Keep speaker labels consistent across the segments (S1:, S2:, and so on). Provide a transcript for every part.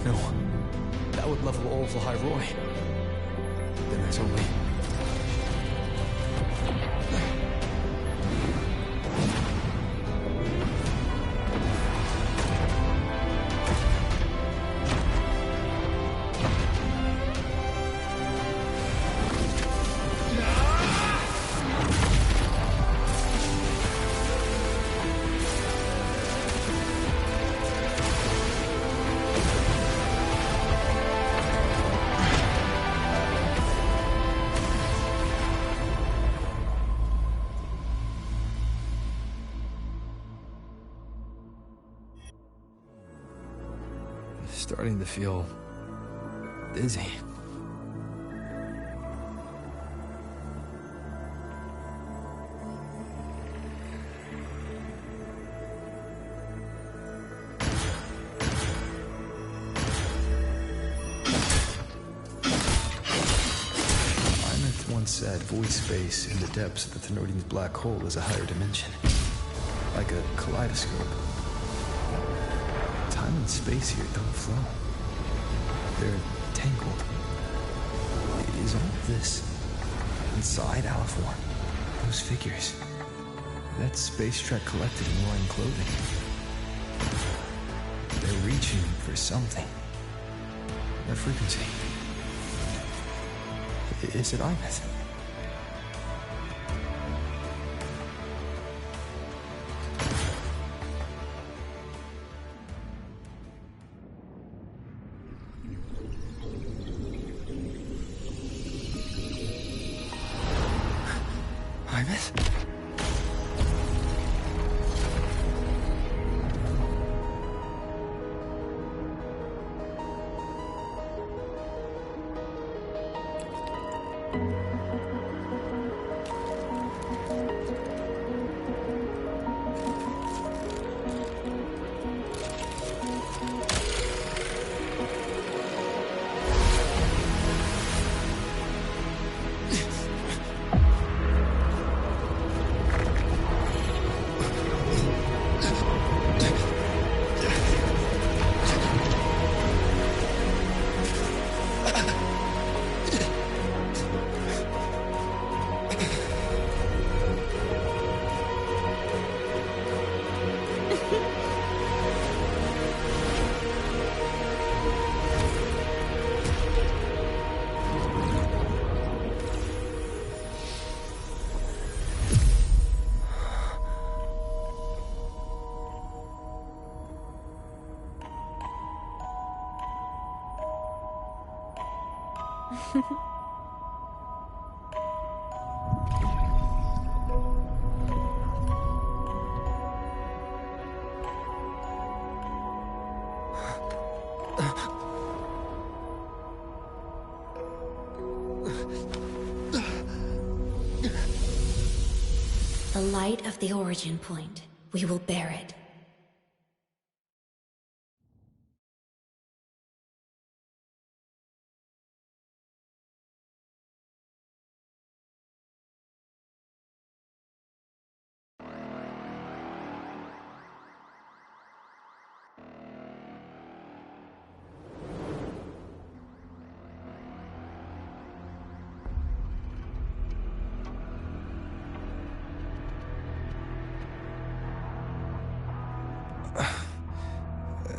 S1: No. That would level all of Lahai-Roi. Then there's only... Starting to feel dizzy. Eineth once said void space in the depths of the Thenodian's black hole is a higher dimension, like a kaleidoscope. Time and space here don't flow. They're tangled. Is all this inside Aliform? Those figures. That space trek collected in roaring clothing. They're reaching for something. A frequency. Is it Eineth?
S2: The light of the origin point. We will bear it.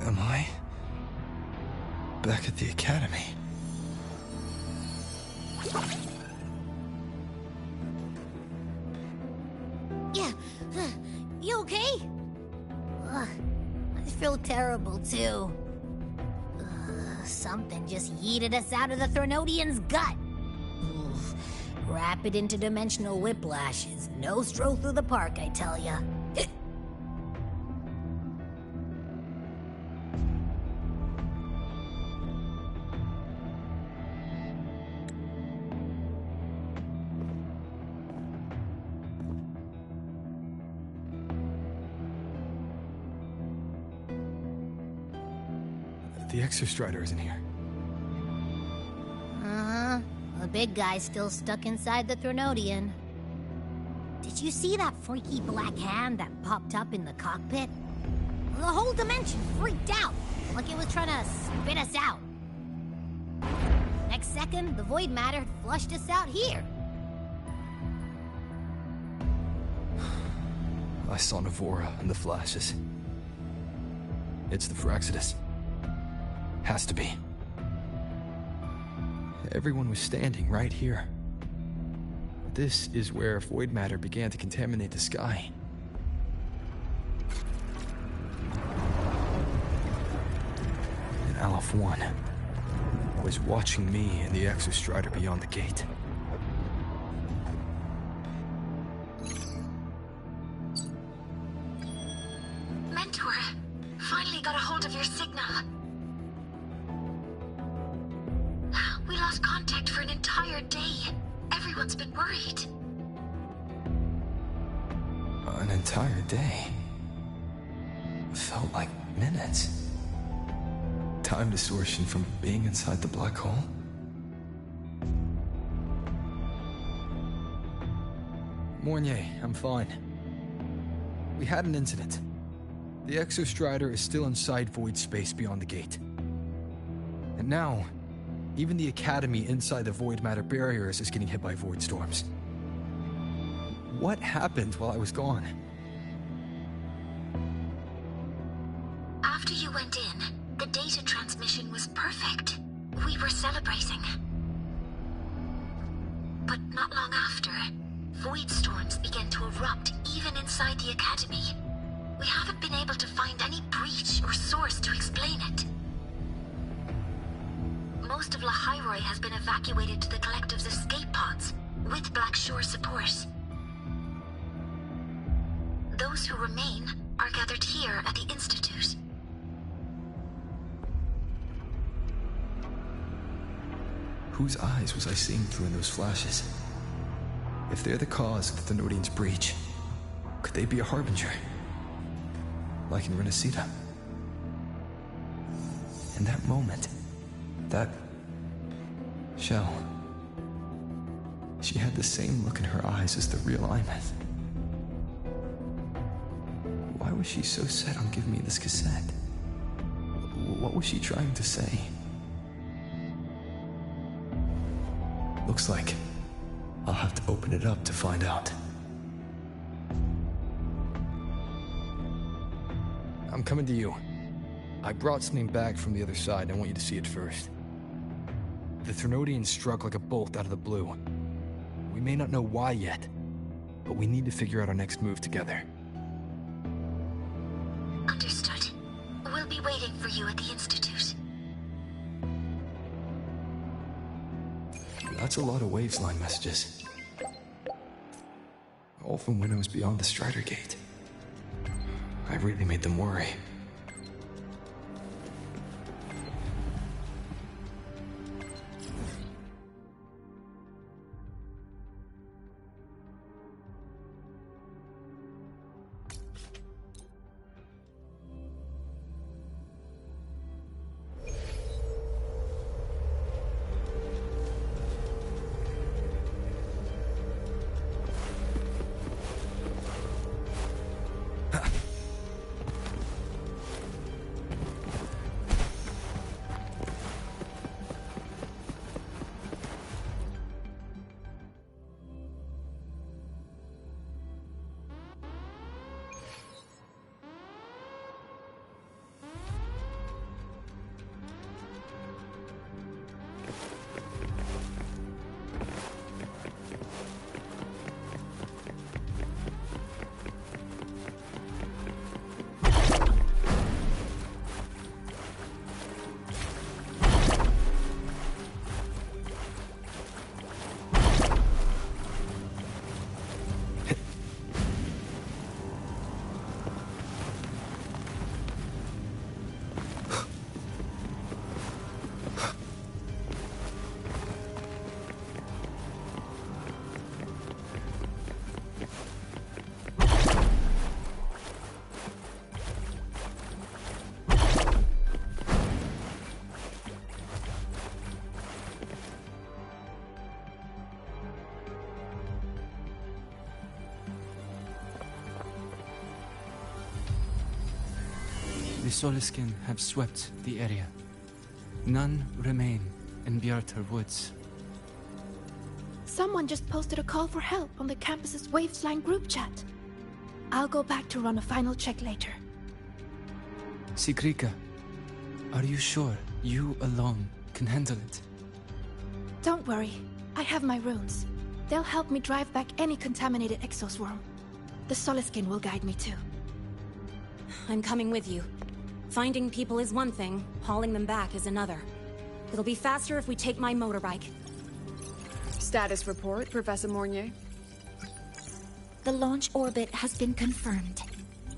S1: Am I back at the academy?
S3: Yeah, you okay? I feel terrible too. Something just yeeted us out of the Thenodian's gut. Oof. Rapid interdimensional whiplashes. No stroll through the park, I tell ya.
S1: The Exostrider isn't here.
S3: Uh-huh. The big guy's still stuck inside the Thenodian. Did you see that freaky black hand that popped up in the cockpit? The whole dimension freaked out, like it was trying to spit us out. Next second, the void matter had flushed us out here.
S1: I saw Navora in the flashes. It's the Fraxidus. Has to be. Everyone was standing right here. This is where void matter began to contaminate the sky. And Aleph 1 was watching me and the Exostrider beyond the gate.
S4: Mentor, finally got a hold of your signal. We lost contact for an entire day. Everyone's been worried.
S1: An entire day. Felt like minutes. Time distortion from being inside the black hole? Mornier, I'm fine. We had an incident. The Exostrider is still inside void space beyond the gate. And now, even the Academy inside the void matter barriers is getting hit by void storms. What happened while I was gone?
S4: After you went in, the data transmission was perfect. We were celebrating. But not long after, void storms began to erupt even inside the Academy. We haven't been able to find any breach or source to explain it. Most of Lahai-Roi has been evacuated to the Collective's escape pods, with Black Shore support. Those who remain are gathered here at the Institute.
S1: Whose eyes was I seeing through in those flashes? If they're the cause of the Thenodian's breach, could they be a harbinger? Like in Renacida? In that moment, that shell, she had the same look in her eyes as the real Imeth. Why was she so set on giving me this cassette? What was she trying to say? Looks like I'll have to open it up to find out. I'm coming to you. I brought something back from the other side. I want you to see it first. The Thenodian struck like a bolt out of the blue. We may not know why yet, but we need to figure out our next move together.
S4: Understood. We'll be waiting for you at the Institute.
S1: That's a lot of Waveline messages. All from when I was beyond the Strider Gate. I really made them worry.
S5: Soliskin have swept the area. None remain in Bjartar Woods.
S6: Someone just posted a call for help on the campus's Wavesline group chat. I'll go back to run a final check later.
S5: Sigrika, are you sure you alone can handle it?
S6: Don't worry, I have my runes. They'll help me drive back any contaminated exoswarm. The Soliskin will guide me too.
S7: I'm coming with you. Finding people is one thing, hauling them back is another. It'll be faster if we take my motorbike.
S8: Status report, Professor Mornier.
S2: The launch orbit has been confirmed.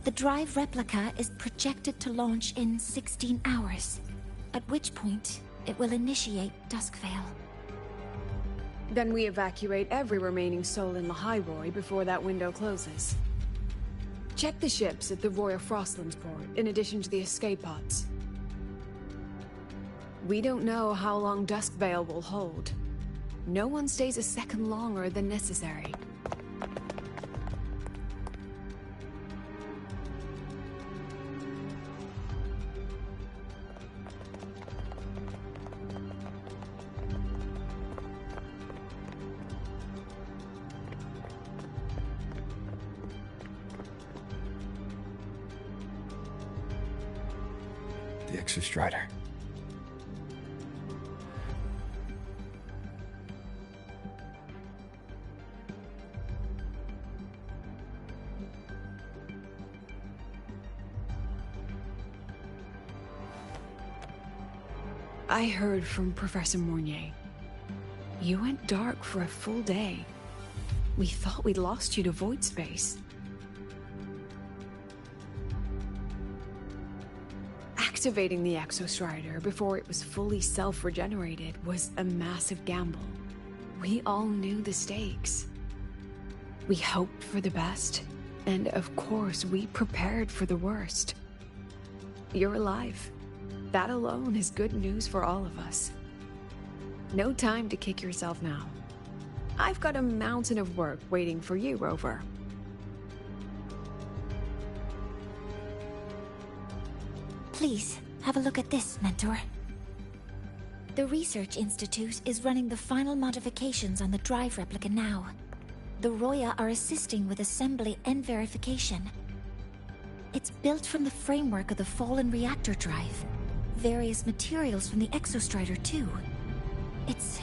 S2: The drive replica is projected to launch in 16 hours, at which point it will initiate Duskvale.
S8: Then we evacuate every remaining soul in Lahai-Roi before that window closes. Check the ships at the Royal Frostlands port, in addition to the escape pods. We don't know how long Duskvale will hold. No one stays a second longer than necessary.
S1: The Exostrider.
S8: I heard from Professor Mornier. You went dark for a full day. We thought we'd lost you to void space. Activating the Exostrider before it was fully self-regenerated was a massive gamble. We all knew the stakes. We hoped for the best, and of course we prepared for the worst. You're alive. That alone is good news for all of us. No time to kick yourself now. I've got a mountain of work waiting for you, Rover.
S2: Please, have a look at this, Mentor. The Research Institute is running the final modifications on the drive replica now. The Roya are assisting with assembly and verification. It's built from the framework of the fallen reactor drive. Various materials from the Exostrider too. It's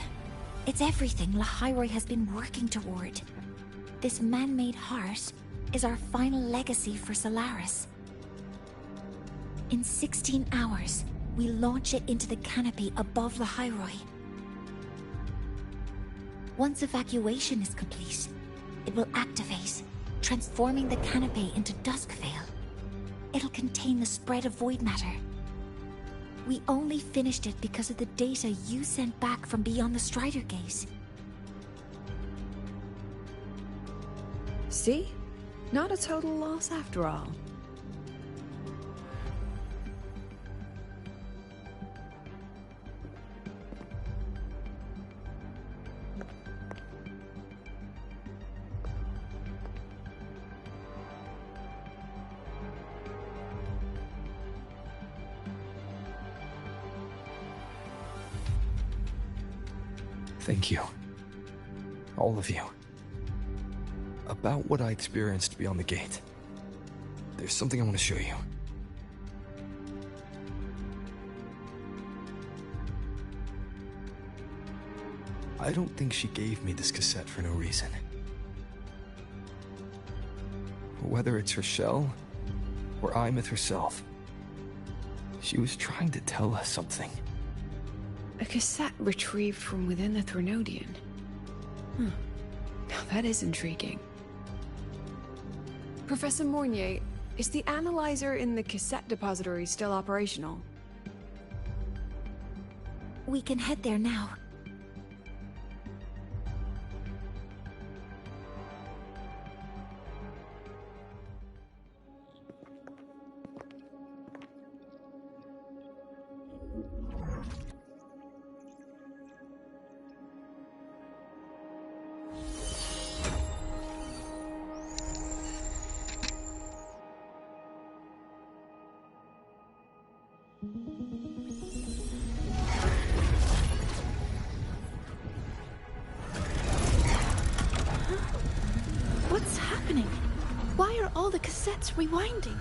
S2: everything Lahai-Roi has been working toward. This man-made heart is our final legacy for Solaris. In 16 hours, we launch it into the canopy above Lahai-Roi. Once evacuation is complete, it will activate, transforming the canopy into Duskvale. It'll contain the spread of void matter. We only finished it because of the data you sent back from beyond the Strider Gate.
S8: See? Not a total loss after all.
S1: Thank you. All of you. About what I experienced beyond the gate. There's something I want to show you. I don't think she gave me this cassette for no reason. Whether it's her shell, or Imith herself, she was trying to tell us something.
S8: A cassette retrieved from within the Threnodian. Now that is intriguing. Professor Mornier, is the analyzer in the cassette depository still operational?
S2: We can head there now.
S6: cassettes rewinding.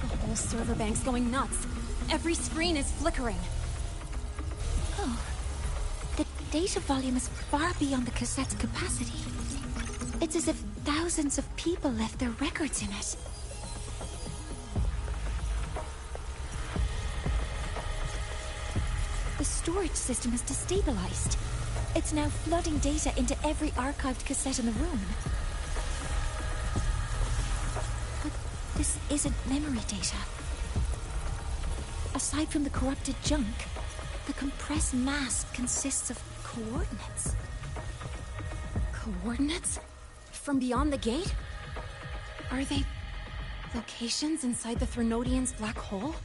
S7: The whole server bank's going nuts. Every screen is flickering.
S2: Oh. The data volume is far beyond the cassette's capacity. It's as if thousands of people left their records in it. The storage system is destabilized. It's now flooding data into every archived cassette in the room. But this isn't memory data. Aside from the corrupted junk, the compressed mass consists of coordinates.
S7: Coordinates? From beyond the gate? Are they locations inside the Threnodian's black hole?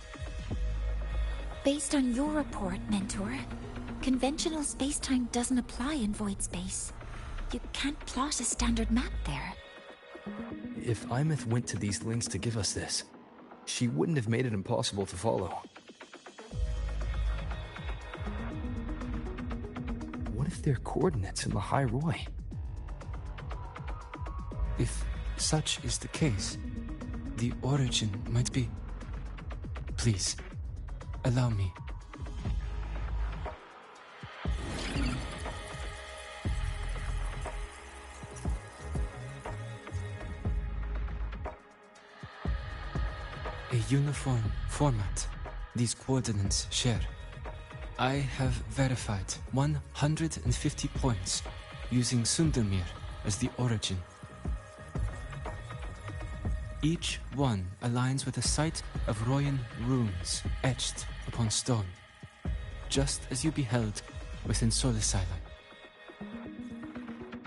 S2: Based on your report, Mentor, conventional space-time doesn't apply in void space. You can't plot a standard map there.
S1: If Imeth went to these links to give us this, she wouldn't have made it impossible to follow. What if they're coordinates in Lahai-Roi?
S5: If such is the case, the origin might be... Please, allow me. A uniform format these coordinates share. I have verified 150 points using Sundermere as the origin. Each one aligns with a site of Royan runes etched upon stone, just as you beheld within Solisila.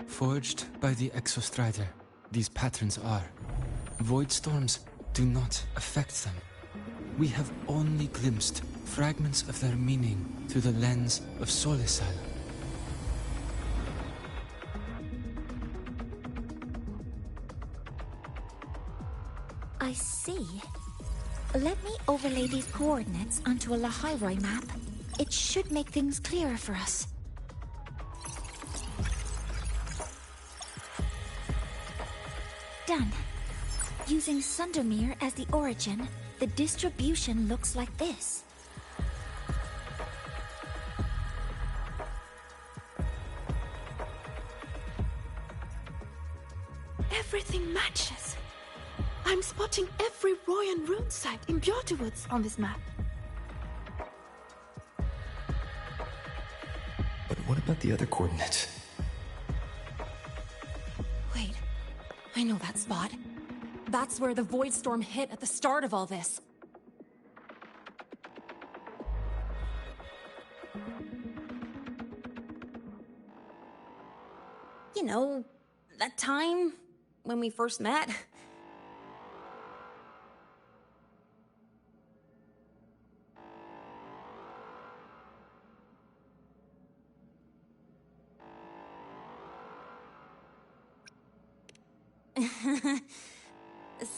S5: Forged by the Exostrider, these patterns are. Void storms do not affect them. We have only glimpsed fragments of their meaning through the lens of Solisila.
S2: I see. Let me overlay these coordinates onto a Lahai-Roi map. It should make things clearer for us. Done. Using Sundermere as the origin, the distribution looks like this.
S6: Everything matches. I'm spotting every Royan rune site in Bjortewoods on this map.
S1: But what about the other coordinates?
S7: Wait, I know that spot. That's where the void storm hit at the start of all this. You know, that time when we first met.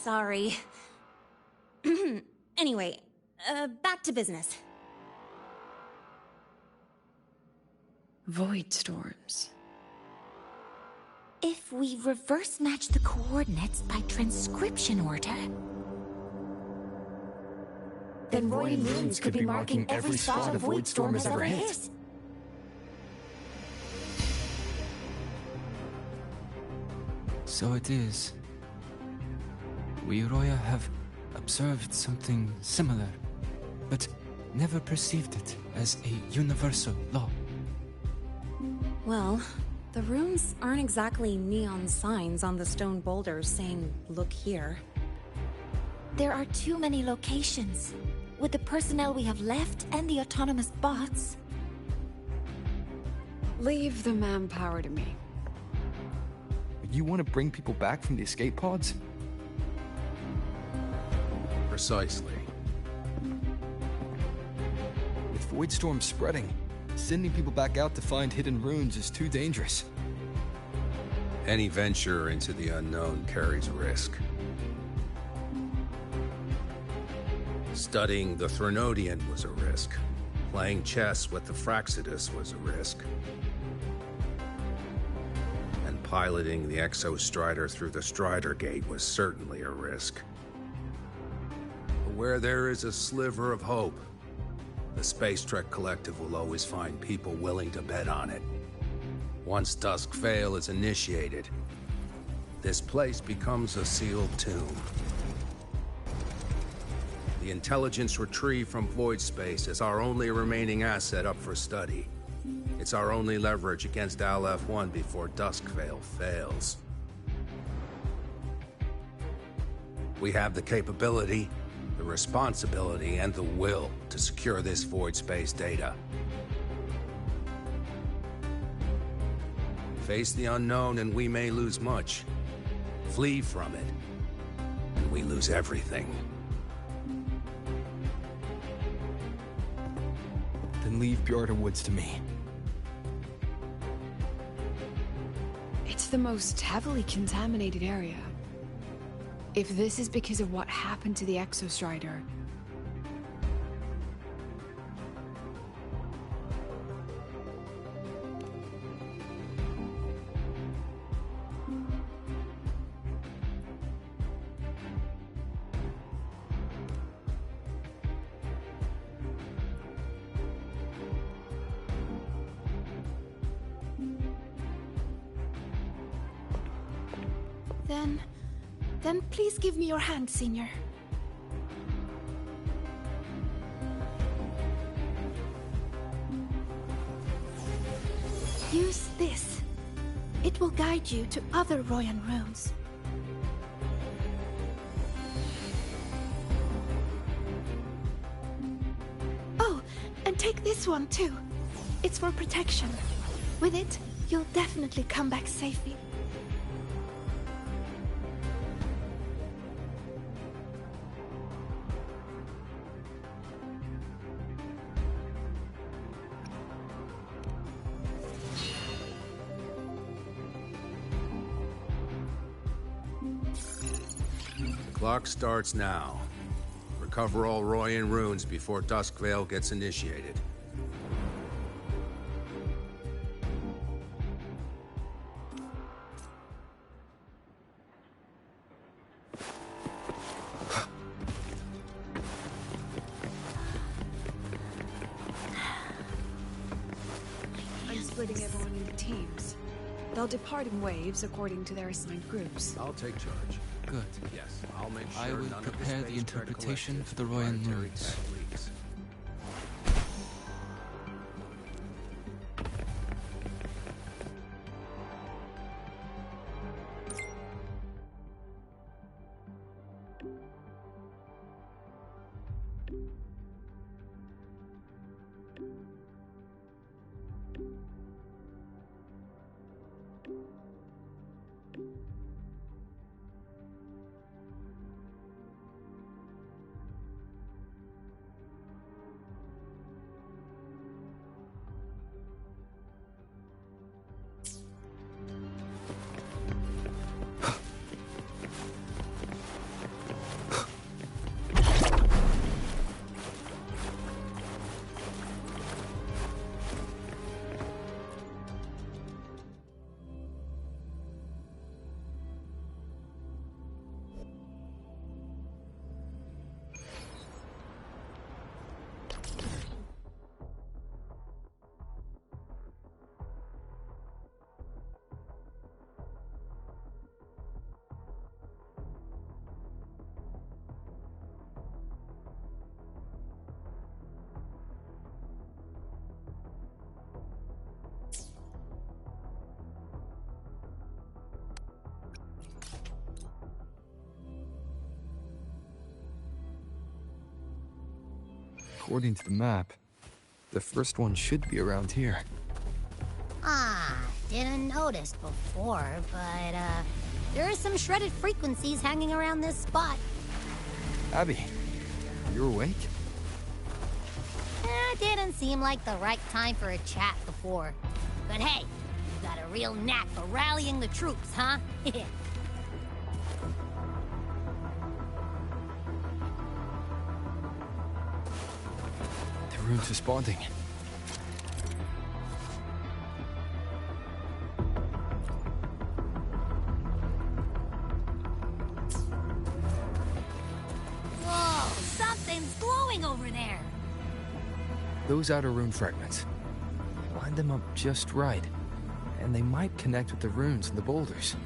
S7: Sorry. Anyway, back to business.
S8: Void storms.
S2: If we reverse match the coordinates by transcription order... then Royan runes could be marking every spot a void storm has ever hit.
S5: So it is. We Roya have observed something similar, but never perceived it as a universal law.
S7: Well, the runes aren't exactly neon signs on the stone boulders saying, "Look here."
S2: There are too many locations. With the personnel we have left and the autonomous bots...
S8: Leave the manpower to me.
S1: You want to bring people back from the escape pods?
S9: Precisely.
S1: With void storms spreading, sending people back out to find hidden runes is too dangerous.
S9: Any venture into the unknown carries risk. Studying the Threnodian was a risk. Playing chess with the Fraxidus was a risk. And piloting the Exostrider through the Strider Gate was certainly a risk. But where there is a sliver of hope, the Space Trek Collective will always find people willing to bet on it. Once Dusk Vale is initiated, this place becomes a sealed tomb. The intelligence retrieved from void space is our only remaining asset up for study. It's our only leverage against LF1 before Dusk Vale fails. We have the capability, the responsibility, and the will to secure this void space data. Face the unknown and we may lose much. Flee from it, and we lose everything.
S1: Then leave Bjorda Woods to me.
S8: It's the most heavily contaminated area. If this is because of what happened to the Exostrider...
S6: Then please give me your hand, Senior. Use this. It will guide you to other Royan runes. Oh, and take this one too. It's for protection. With it, you'll definitely come back safely.
S9: Clock starts now. Recover all Royan runes before Dusk Vale gets initiated.
S8: I'm splitting everyone into teams. They'll depart in waves according to their assigned groups.
S9: I'll take charge.
S5: Good.
S9: Yes, I'll make sure
S5: I will
S9: none
S5: prepare
S9: of
S5: the
S9: the
S5: interpretation for the Royan runes.
S9: leaks.
S1: According to the map, the first one should be around here.
S3: Didn't notice before, but, there are some shredded frequencies hanging around this spot.
S1: Abby, you awake?
S3: Didn't seem like the right time for a chat before. But hey, you got a real knack for rallying the troops, huh?
S5: runes responding.
S3: Whoa, something's glowing over there.
S1: Those outer rune fragments. Line them up just right, and they might connect with the runes and the boulders.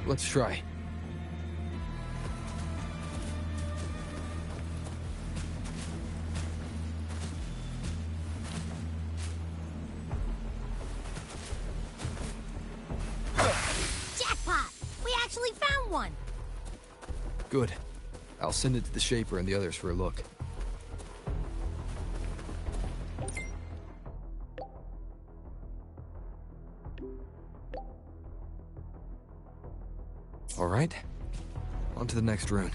S1: Let's try.
S3: Jackpot! We actually found one!
S1: Good. I'll send it to the Shaper and the others for a look. All right. On to the next rune.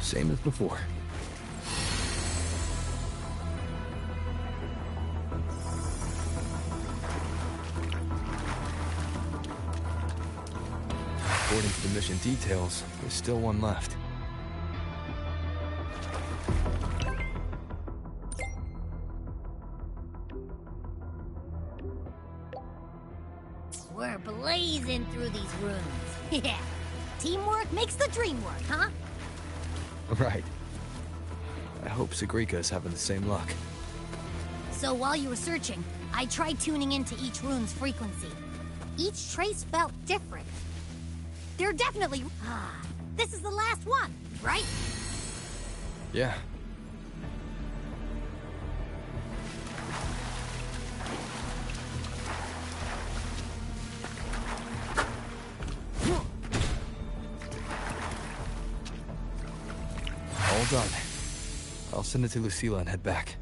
S1: Same as before. According to the mission details, there's still one left.
S3: We're blazing through these runes. Yeah. Teamwork makes the dream work, huh?
S1: Right. I hope Sagrika is having the same luck.
S3: So while you were searching, I tried tuning into each rune's frequency. Each trace felt different. They're definitely... this is the last one, right?
S1: Yeah. All done. I'll send it to Lucilla and head back.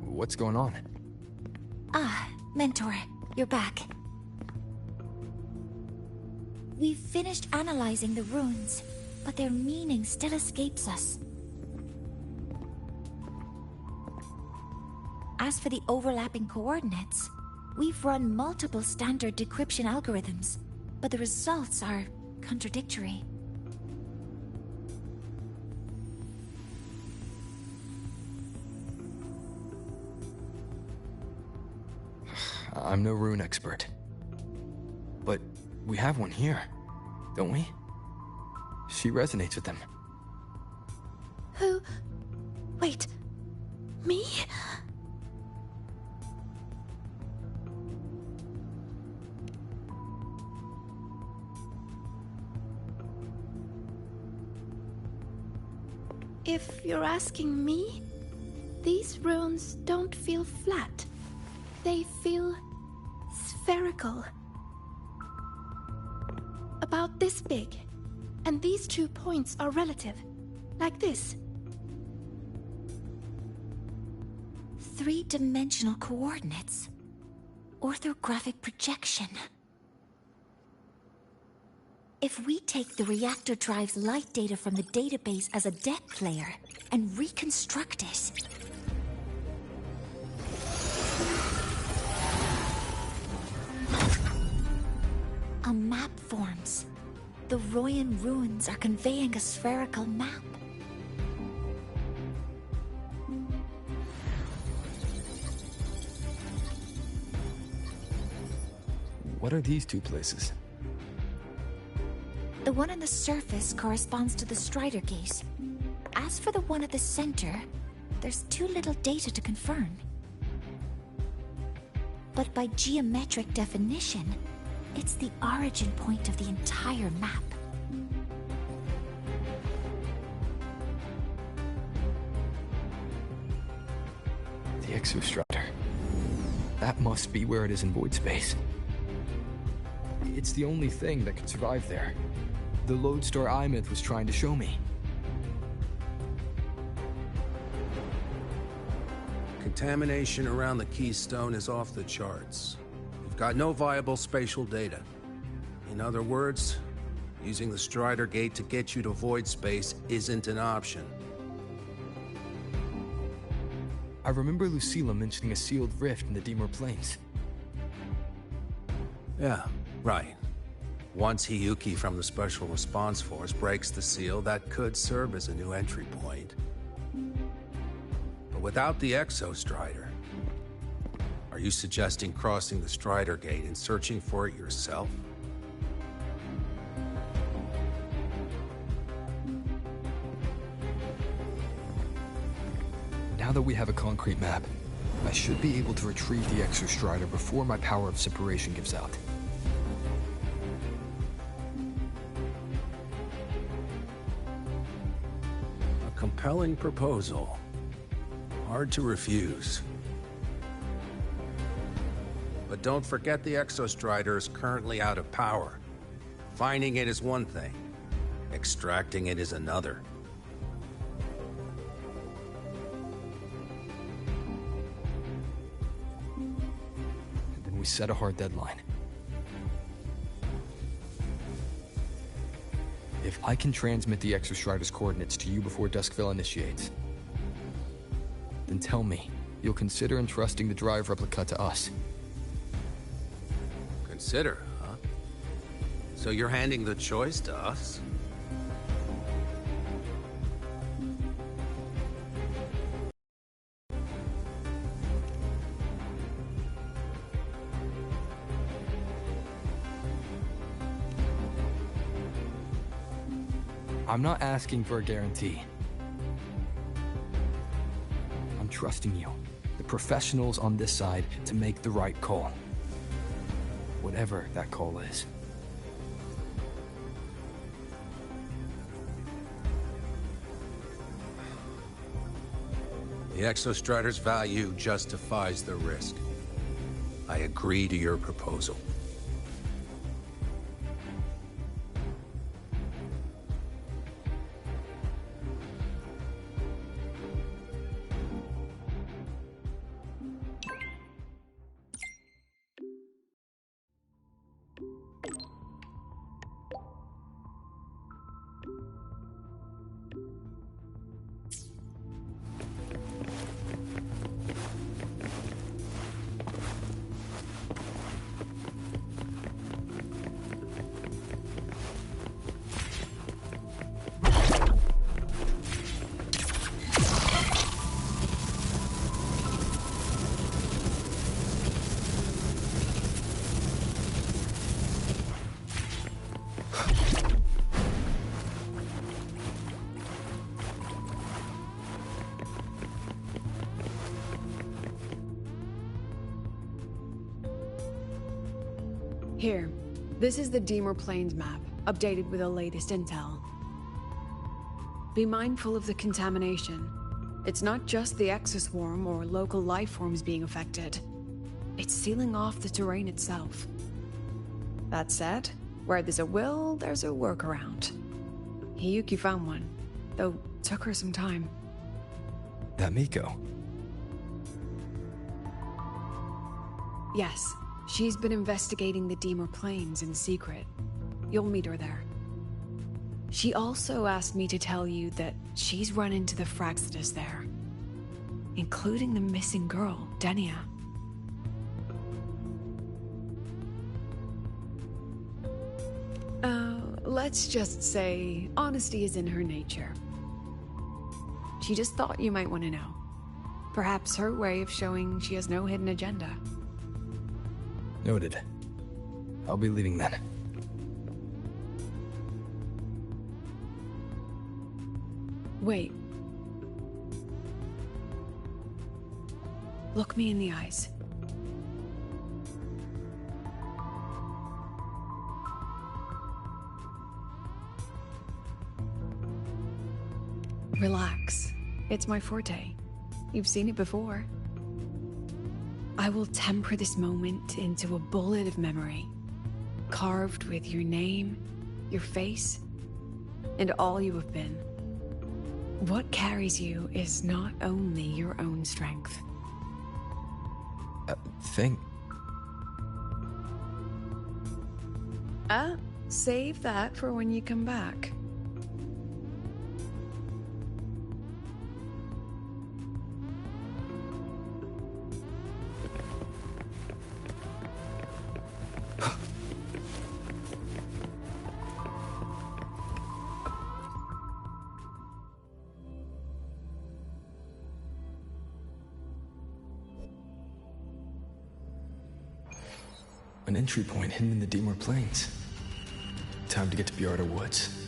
S1: What's going on?
S2: Ah, Mentor, you're back. We've finished analyzing the runes, but their meaning still escapes us. As for the overlapping coordinates, we've run multiple standard decryption algorithms, but the results are contradictory.
S1: I'm no rune expert. But we have one here, don't we? She resonates with them.
S6: Who? Wait. Me? If you're asking me, these runes don't feel flat. They feel spherical. About this big. And these 2 points are relative. Like this.
S2: 3-dimensional coordinates. Orthographic projection. If we take the reactor drive's light data from the database as a depth layer and reconstruct it... a map forms. The Royan runes are conveying a spherical map.
S1: What are these 2 places?
S2: The one on the surface corresponds to the Strider Gate. As for the one at the center, there's too little data to confirm. But by geometric definition, it's the origin point of the entire map.
S1: The Exostrider. That must be where it is in void space. It's the only thing that could survive there. The lodestar Imyth was trying to show me.
S9: Contamination around the keystone is off the charts. You've got no viable spatial data. In other words, using the Strider Gate to get you to void space isn't an option.
S1: I remember Lucilla mentioning a sealed rift in the Dimir Plains.
S9: Yeah, right. Once Hiyuki from the Special Response Force breaks the seal, that could serve as a new entry point. But without the Exostrider, are you suggesting crossing the Strider Gate and searching for it yourself?
S1: Now that we have a concrete map, I should be able to retrieve the Exostrider before my power of separation gives out.
S9: A compelling proposal. Hard to refuse. But don't forget the Exostrider is currently out of power. Finding it is one thing. Extracting it is another.
S1: Then we set a hard deadline. If I can transmit the Exostrider's coordinates to you before Duskville initiates, then tell me you'll consider entrusting the drive replica to us.
S9: Consider, huh? So you're handing the choice to us?
S1: I'm not asking for a guarantee. I'm trusting you, the professionals on this side, to make the right call. Whatever that call is.
S9: The Exostrider's value justifies the risk. I agree to your proposal.
S8: Here, this is the Dimir Plains map, updated with the latest intel. Be mindful of the contamination. It's not just the exoswarm or local life forms being affected. It's sealing off the terrain itself. That said, where there's a will, there's a workaround. Hiyuki found one, though took her some time.
S1: That Miko.
S8: Yes, she's been investigating the Dimir Plains in secret. You'll meet her there. She also asked me to tell you that she's run into the Fraxidus there, including the missing girl, Denia. Let's just say honesty is in her nature. She just thought you might want to know. Perhaps her way of showing she has no hidden agenda.
S1: Noted. I'll be leaving then.
S8: Wait. Look me in the eyes. Relax. It's my forte. You've seen it before. I will temper this moment into a bullet of memory, carved with your name, your face, and all you have been. What carries you is not only your own strength. Save that for when you come back.
S1: An entry point hidden in the Deemor Plains. Time to get to Bjarda Woods.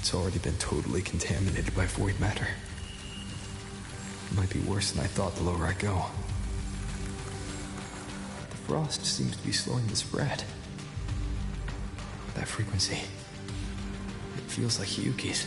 S1: It's already been totally contaminated by void matter. It might be worse than I thought the lower I go. The frost seems to be slowing the spread. That frequency, it feels like Hiyuki's.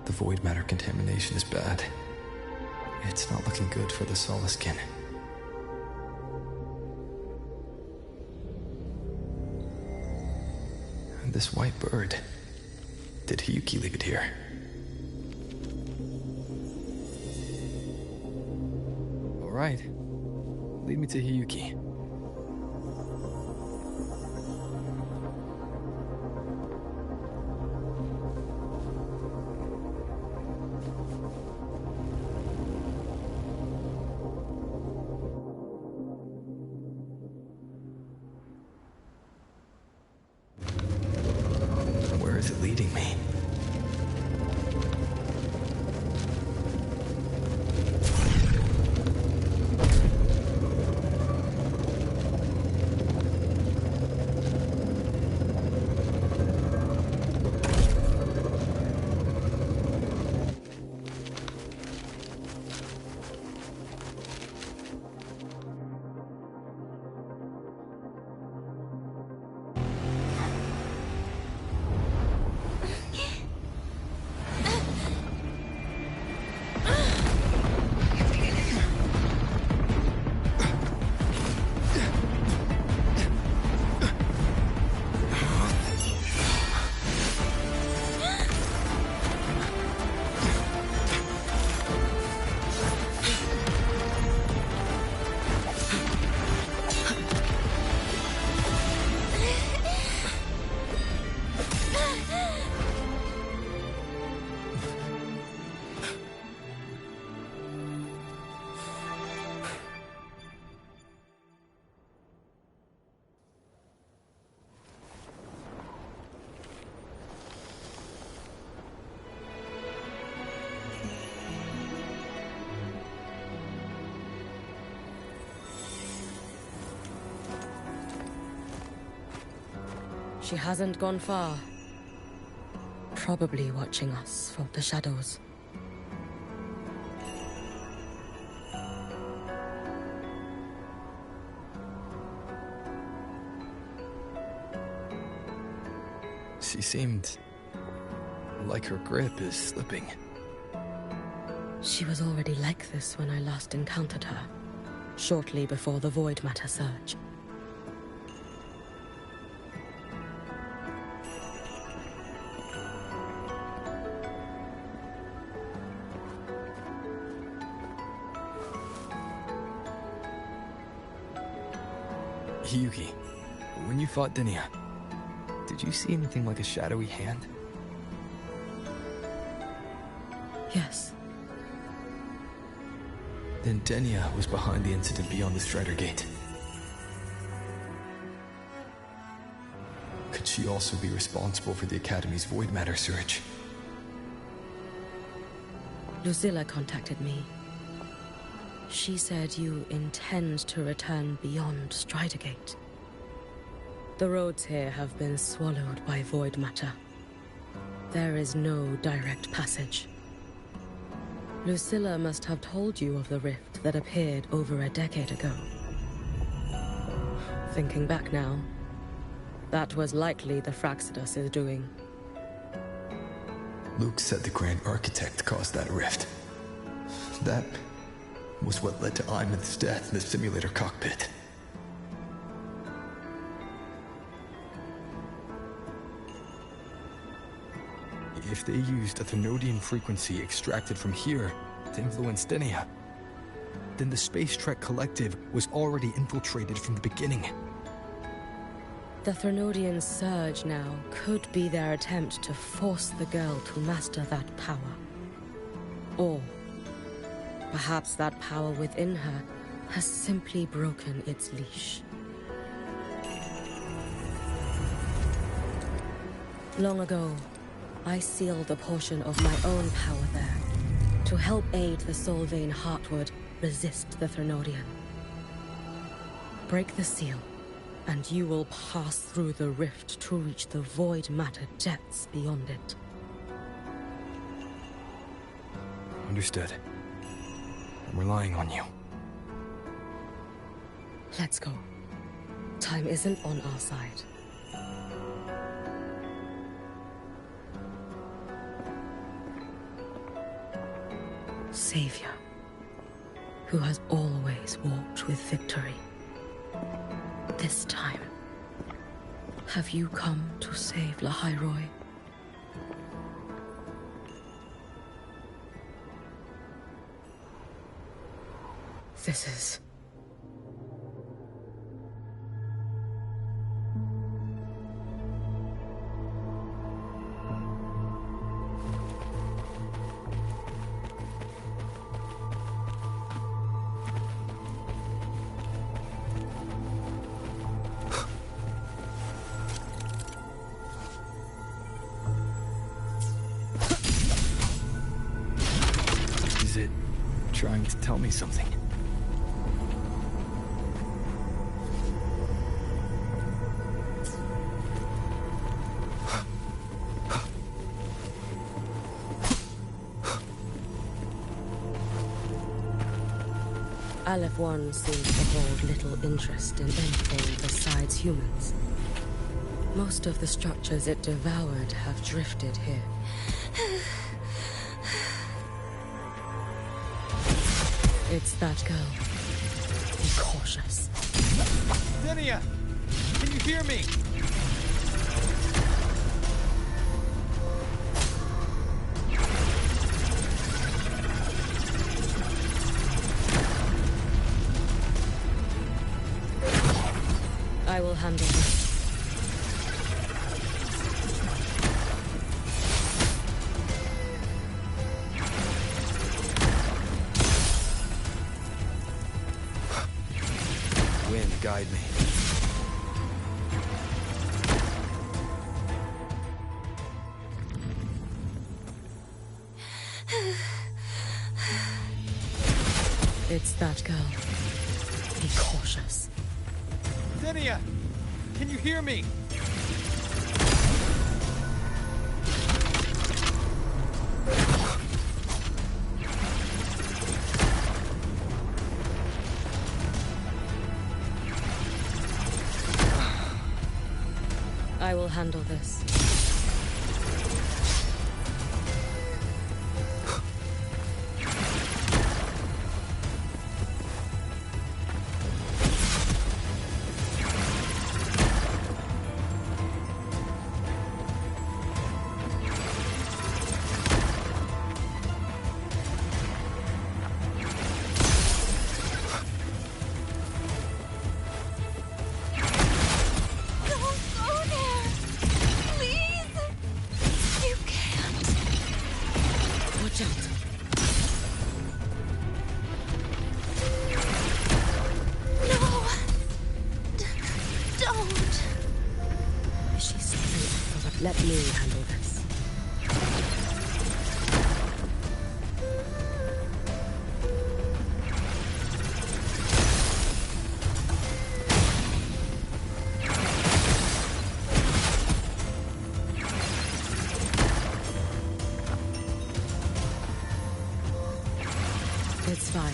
S1: The void matter contamination is bad. It's not looking good for the Solaskin. And this white bird. Did Hiyuki leave it here? All right. Lead me to Hiyuki. is it leading me?
S10: She hasn't gone far. Probably watching us from the shadows.
S1: She seemed like her grip is slipping.
S10: She was already like this when I last encountered her, shortly before the Void Matter surge.
S1: Yuki, when you fought Denia, did you see anything like a shadowy hand?
S10: Yes.
S1: Then Denia was behind the incident beyond the Strider Gate. Could she also be responsible for the Academy's Void Matter surge?
S10: Lucilla contacted me. She said you intend to return beyond Strider Gate. The roads here have been swallowed by Void Matter. There is no direct passage. Lucilla must have told you of the rift that appeared over a decade ago. Thinking back now, that was likely the Fraxidus' doing.
S1: Luke said the Grand Architect caused that rift. That was what led to Imith's death in the simulator cockpit. If they used a Thenodian frequency extracted from here to influence Denia, then the Space Trek Collective was already infiltrated from the beginning.
S10: The Thenodian surge now could be their attempt to force the girl to master that power. Or perhaps that power within her has simply broken its leash. Long ago, I sealed a portion of my own power there to help aid the Solvane Heartwood resist the Thenodian. Break the seal, and you will pass through the rift to reach the Void Matter depths beyond it.
S1: Understood. I'm relying on you.
S10: Let's go. Time isn't on our side. Savior, who has always walked with victory. This time, have you come to save Lahai-Roi? This is...
S1: trying to tell me something.
S10: Aleph 1 seems to hold little interest in anything besides humans. Most of the structures it devoured have drifted here. It's that girl. Be cautious.
S1: Denia! Can you hear me?
S10: I will handle this.
S1: Wind, guide me.
S10: It's that girl. Be cautious.
S1: Denia! Can you hear me?
S10: I will handle this. Let me handle this. It's fine.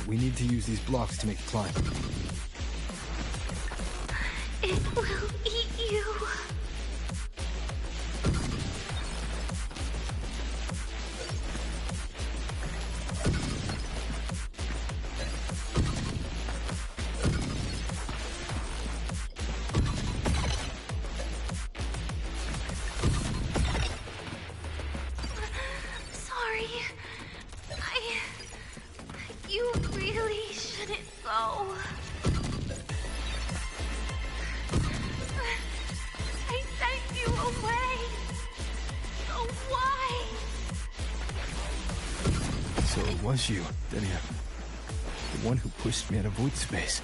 S1: We need to use these blocks to make a climb.
S4: It will eat you. Sorry. You really shouldn't go. I sent you away. So why?
S1: So it was you, Denia. The one who pushed me out of void space.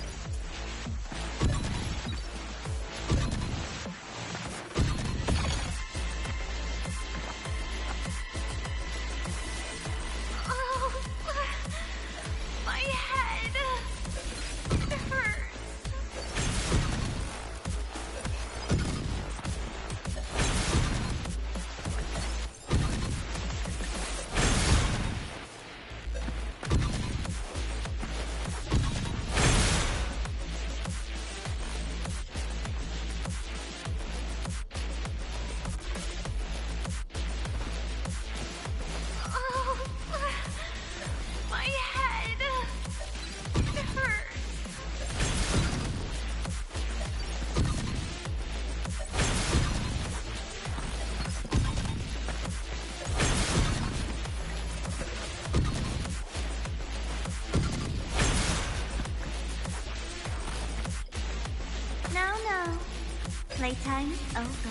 S4: Playtime over.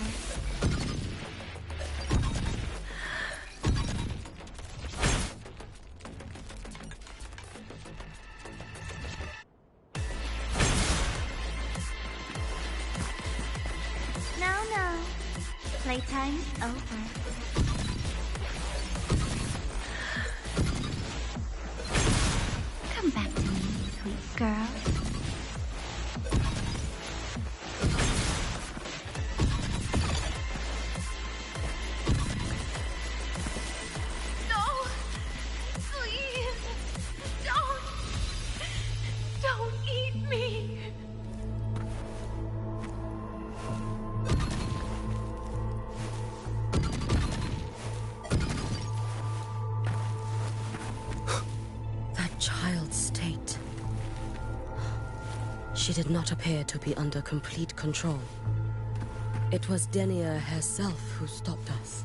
S4: No. Playtime over. Come back to me, sweet girl.
S10: She did not appear to be under complete control. It was Denia herself who stopped us.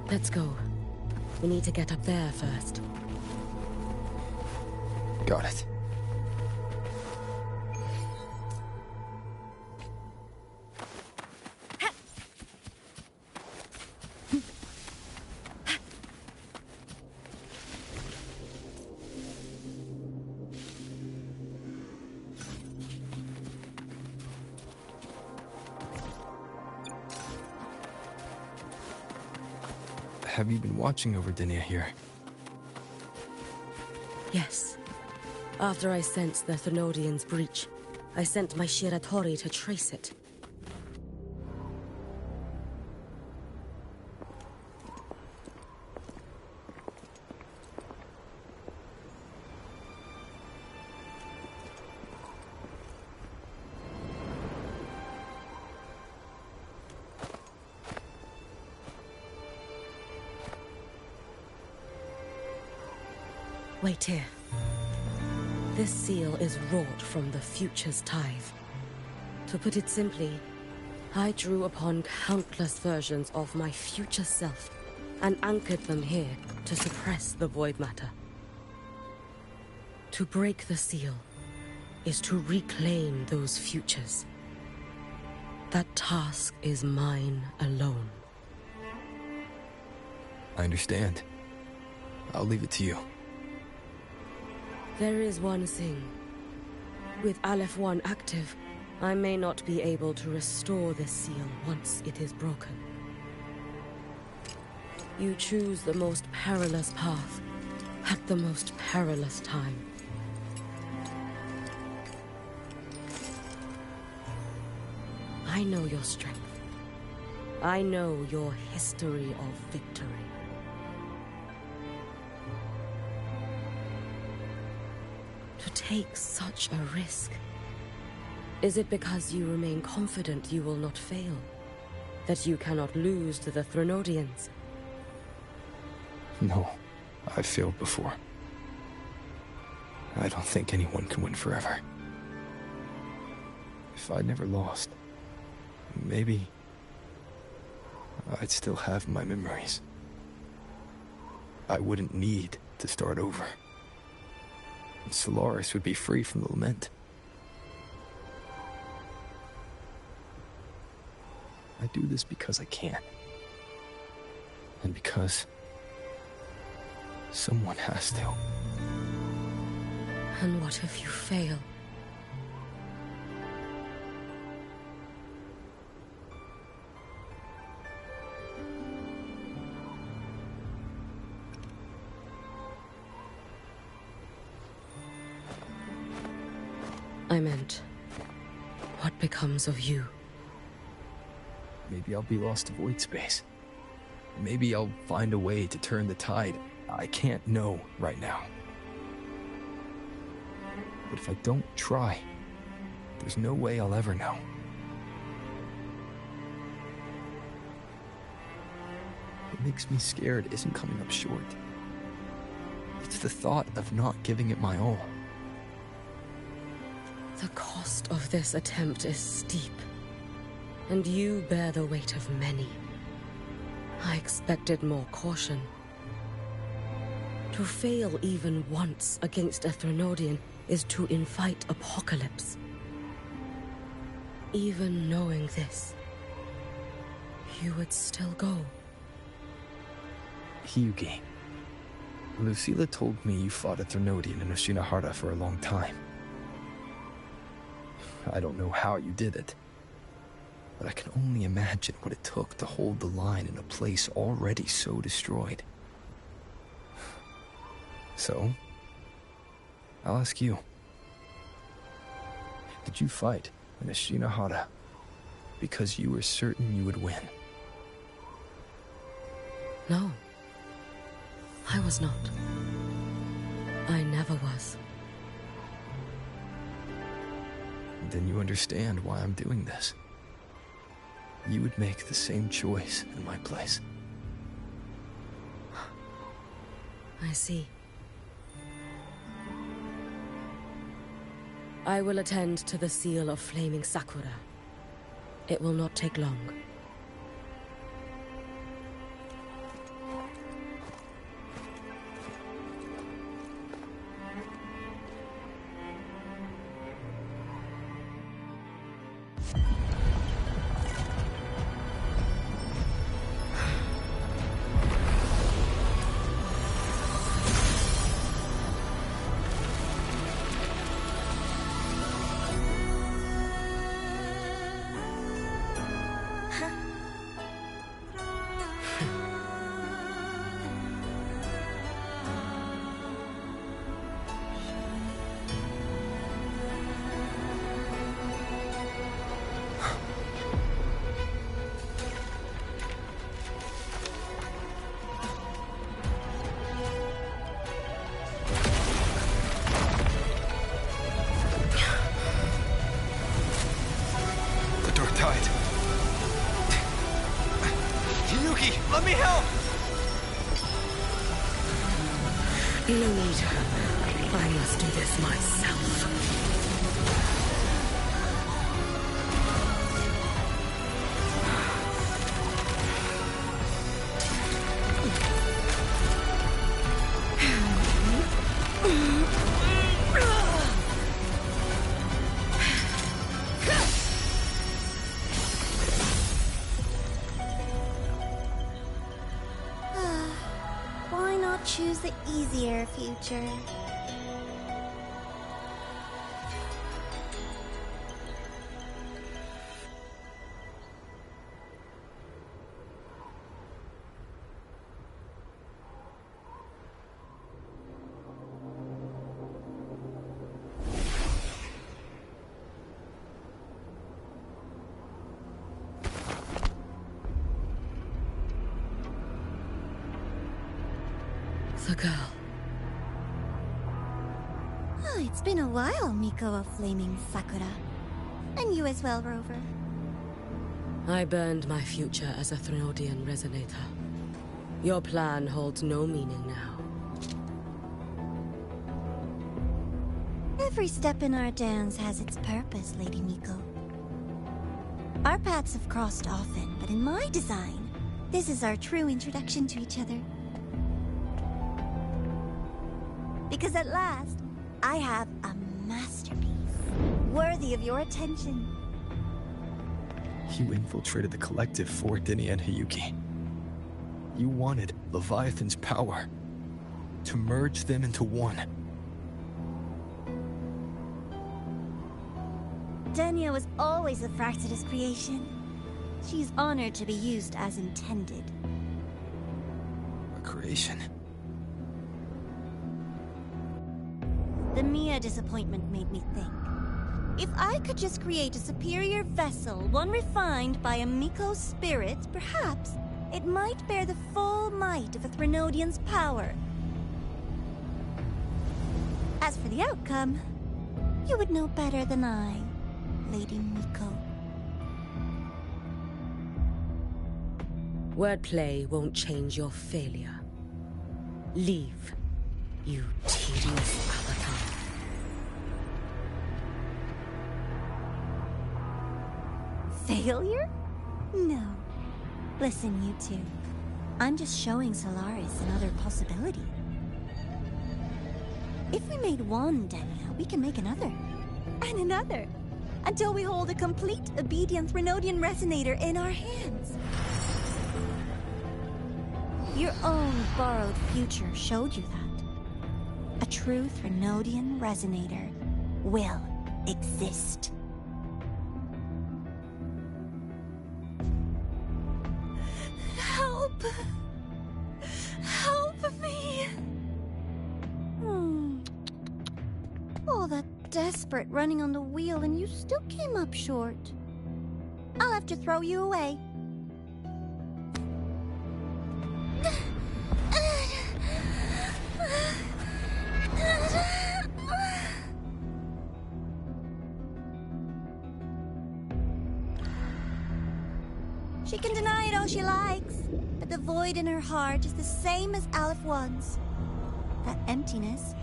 S10: Let's go. We need to get up there first.
S1: Got it. Have you been watching over Denia here?
S10: Yes. After I sensed the Thenodian's breach, I sent my Shiratori to trace it. Wait here. This seal is wrought from the future's tithe. To put it simply, I drew upon countless versions of my future self and anchored them here to suppress the void matter. To break the seal is to reclaim those futures. That task is mine alone.
S1: I understand. I'll leave it to you.
S10: There is one thing. With Aleph 1 active, I may not be able to restore the seal once it is broken. You choose the most perilous path at the most perilous time. I know your strength. I know your history of victory. To take such a risk? Is it because you remain confident you will not fail? That you cannot lose to the Thenodians?
S1: No, I've failed before. I don't think anyone can win forever. If I'd never lost, maybe I'd still have my memories. I wouldn't need to start over. Solaris would be free from the lament. I do this because I can. And because someone has to.
S10: And what if you fail? I meant, what becomes of you?
S1: Maybe I'll be lost to void space. Maybe I'll find a way to turn the tide. I can't know right now. But if I don't try, there's no way I'll ever know. What makes me scared isn't coming up short. It's the thought of not giving it my all.
S10: The cost of this attempt is steep, and you bear the weight of many. I expected more caution. To fail even once against a Thenodian is to invite apocalypse. Even knowing this, you would still go.
S1: Hyugi. Lucilla told me you fought a Thermodian in Oshinahara for a long time. I don't know how you did it, but I can only imagine what it took to hold the line in a place already so destroyed. So, I'll ask you. Did you fight in Oshinahara because you were certain you would win?
S10: No. I was not. I never was.
S1: Then you understand why I'm doing this. You would make the same choice in my place.
S10: I see. I will attend to the seal of Flaming Sakura. It will not take long.
S1: Let me help!
S10: No need. I must do this myself.
S3: Choose the easier future.
S10: The girl.
S3: Oh, it's been a while, Miko of Flaming Sakura. And you as well, Rover.
S10: I burned my future as a Thermodian resonator. Your plan holds no meaning now.
S3: Every step in our dance has its purpose, Lady Miko. Our paths have crossed often, but in my design, this is our true introduction to each other. Because at last, I have a masterpiece, worthy of your attention.
S1: You infiltrated the collective for Dini and Hyugi. You wanted Leviathan's power, to merge them into one.
S3: Denia was always a Fractidus creation. She's honored to be used as intended.
S1: A creation?
S3: The Mia disappointment made me think. If I could just create a superior vessel, one refined by a Miko's spirit, perhaps it might bear the full might of a Thermodian's power. As for the outcome, you would know better than I, Lady Miko.
S10: Wordplay won't change your failure. Leave, you tedious avatar.
S3: Failure? No. Listen, you two. I'm just showing Solaris another possibility. If we made one Denia, we can make another. And another.
S11: until we hold a complete obedient Threnodian resonator in our hands.
S3: Your own borrowed future showed you that. A true Threnodian resonator will exist.
S11: Help! Help me!
S3: All that desperate running on the wheel and you still came up short. I'll have to throw you away. She can deny it all she likes, but the void in her heart is the same as Aleph One's. That emptiness,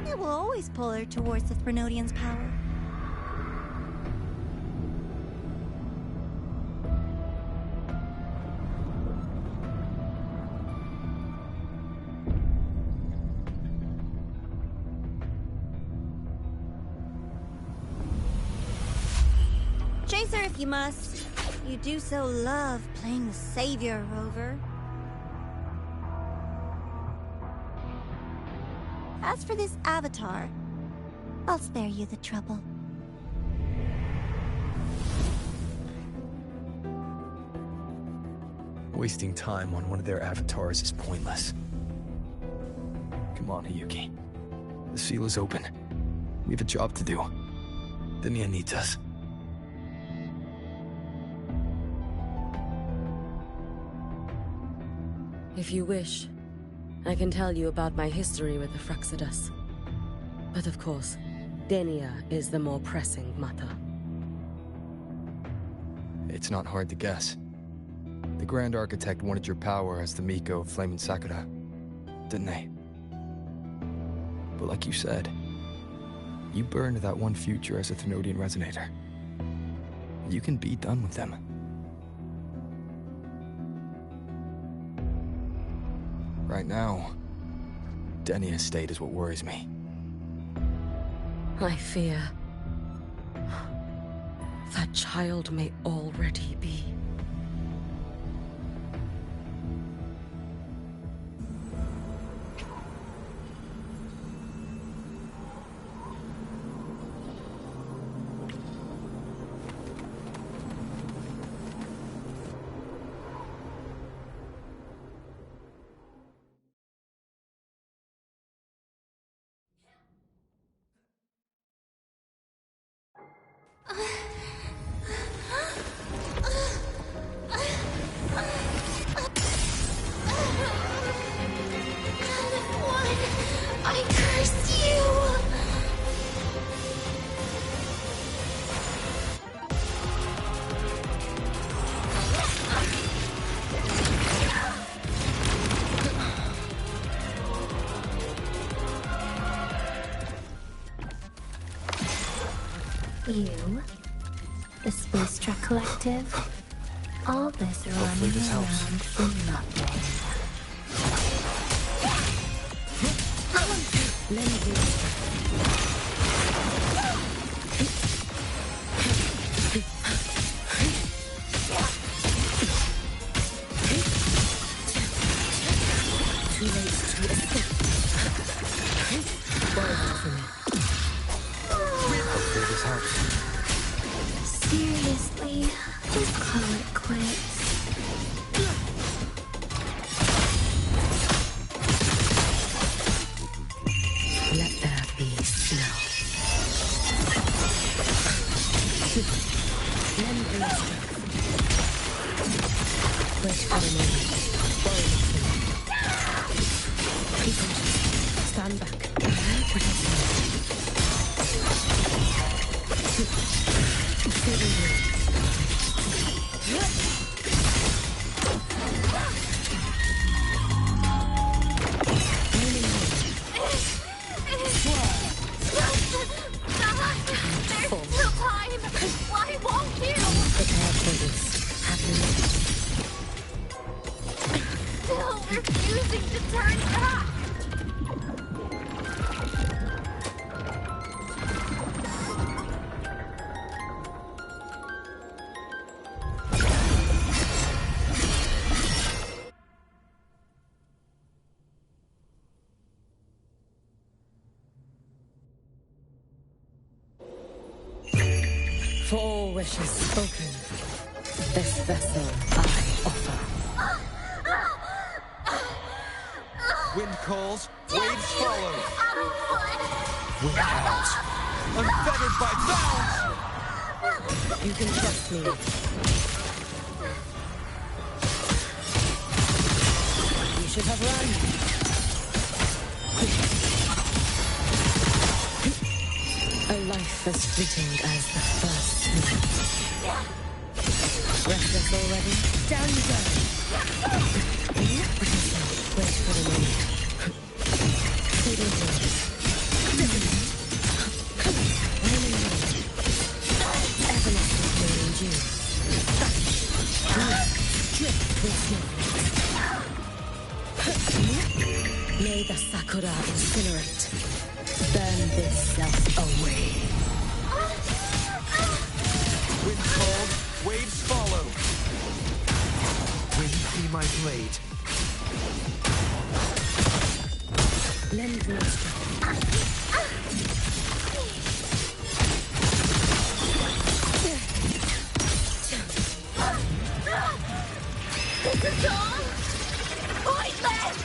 S3: it will always pull her towards the Threnodian's power. Chase her if you must. You do so love playing the savior, Rover. As for this avatar, I'll spare you the trouble.
S1: Wasting time on one of their avatars is pointless. Come on, Hiyuki. The seal is open. We have a job to do. Denia needs us.
S10: If you wish, I can tell you about my history with the Fraxidus. But of course, Denia is the more pressing matter.
S1: It's not hard to guess. The Grand Architect wanted your power as the Miko of Flame and Sakura, didn't they? But like you said, you burned that one future as a Threnodian resonator. You can be done with them. Right now, Denia's state is what worries me.
S10: I fear that child may already be.
S11: I curse you!
S2: You, the Space Truck Collective, all this running
S1: this helps.
S2: around for nothing.
S1: Hopefully this helps.
S2: Seriously, just call it quits.
S10: Let there be snow. Lend me strength. Wait for the moment. Borrow it from me. Be cautious. Stand back. Protect me. Feel the wind.
S11: Why won't you?
S10: Prepare for this. Have you
S11: Still refusing to turn back.
S10: For all wishes spoken, this vessel I offer.
S1: Wind calls, waves follow. Wind howls, unfettered by bounds!
S10: You can trust me. You should have run. A life as fleeting as the first night. Restless already? Down you go. Wait for the moment. Fading forward. Everlasting flame in June. Drip with snow. May the Sakura incinerate. Burn this self away.
S1: Wind called, waves follow. Wind be my blade.
S10: Lend me a strength.
S11: This is all pointless!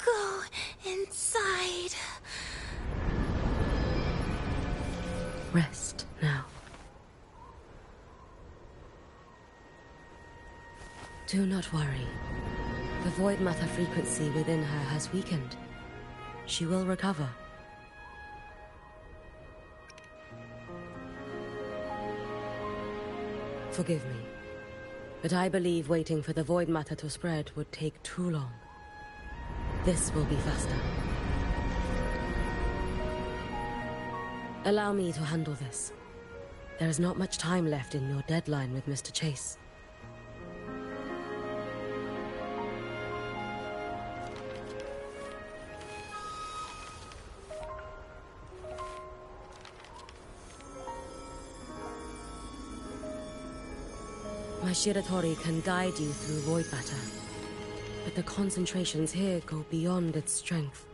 S11: Go inside.
S10: Rest now. Do not worry. The void matter frequency within her has weakened. She will recover. Forgive me, but I believe waiting for the void matter to spread would take too long. This will be faster. Allow me to handle this. There is not much time left in your deadline with Mr. Chase. My Shiratori can guide you through void matter, but the concentrations here go beyond its strength.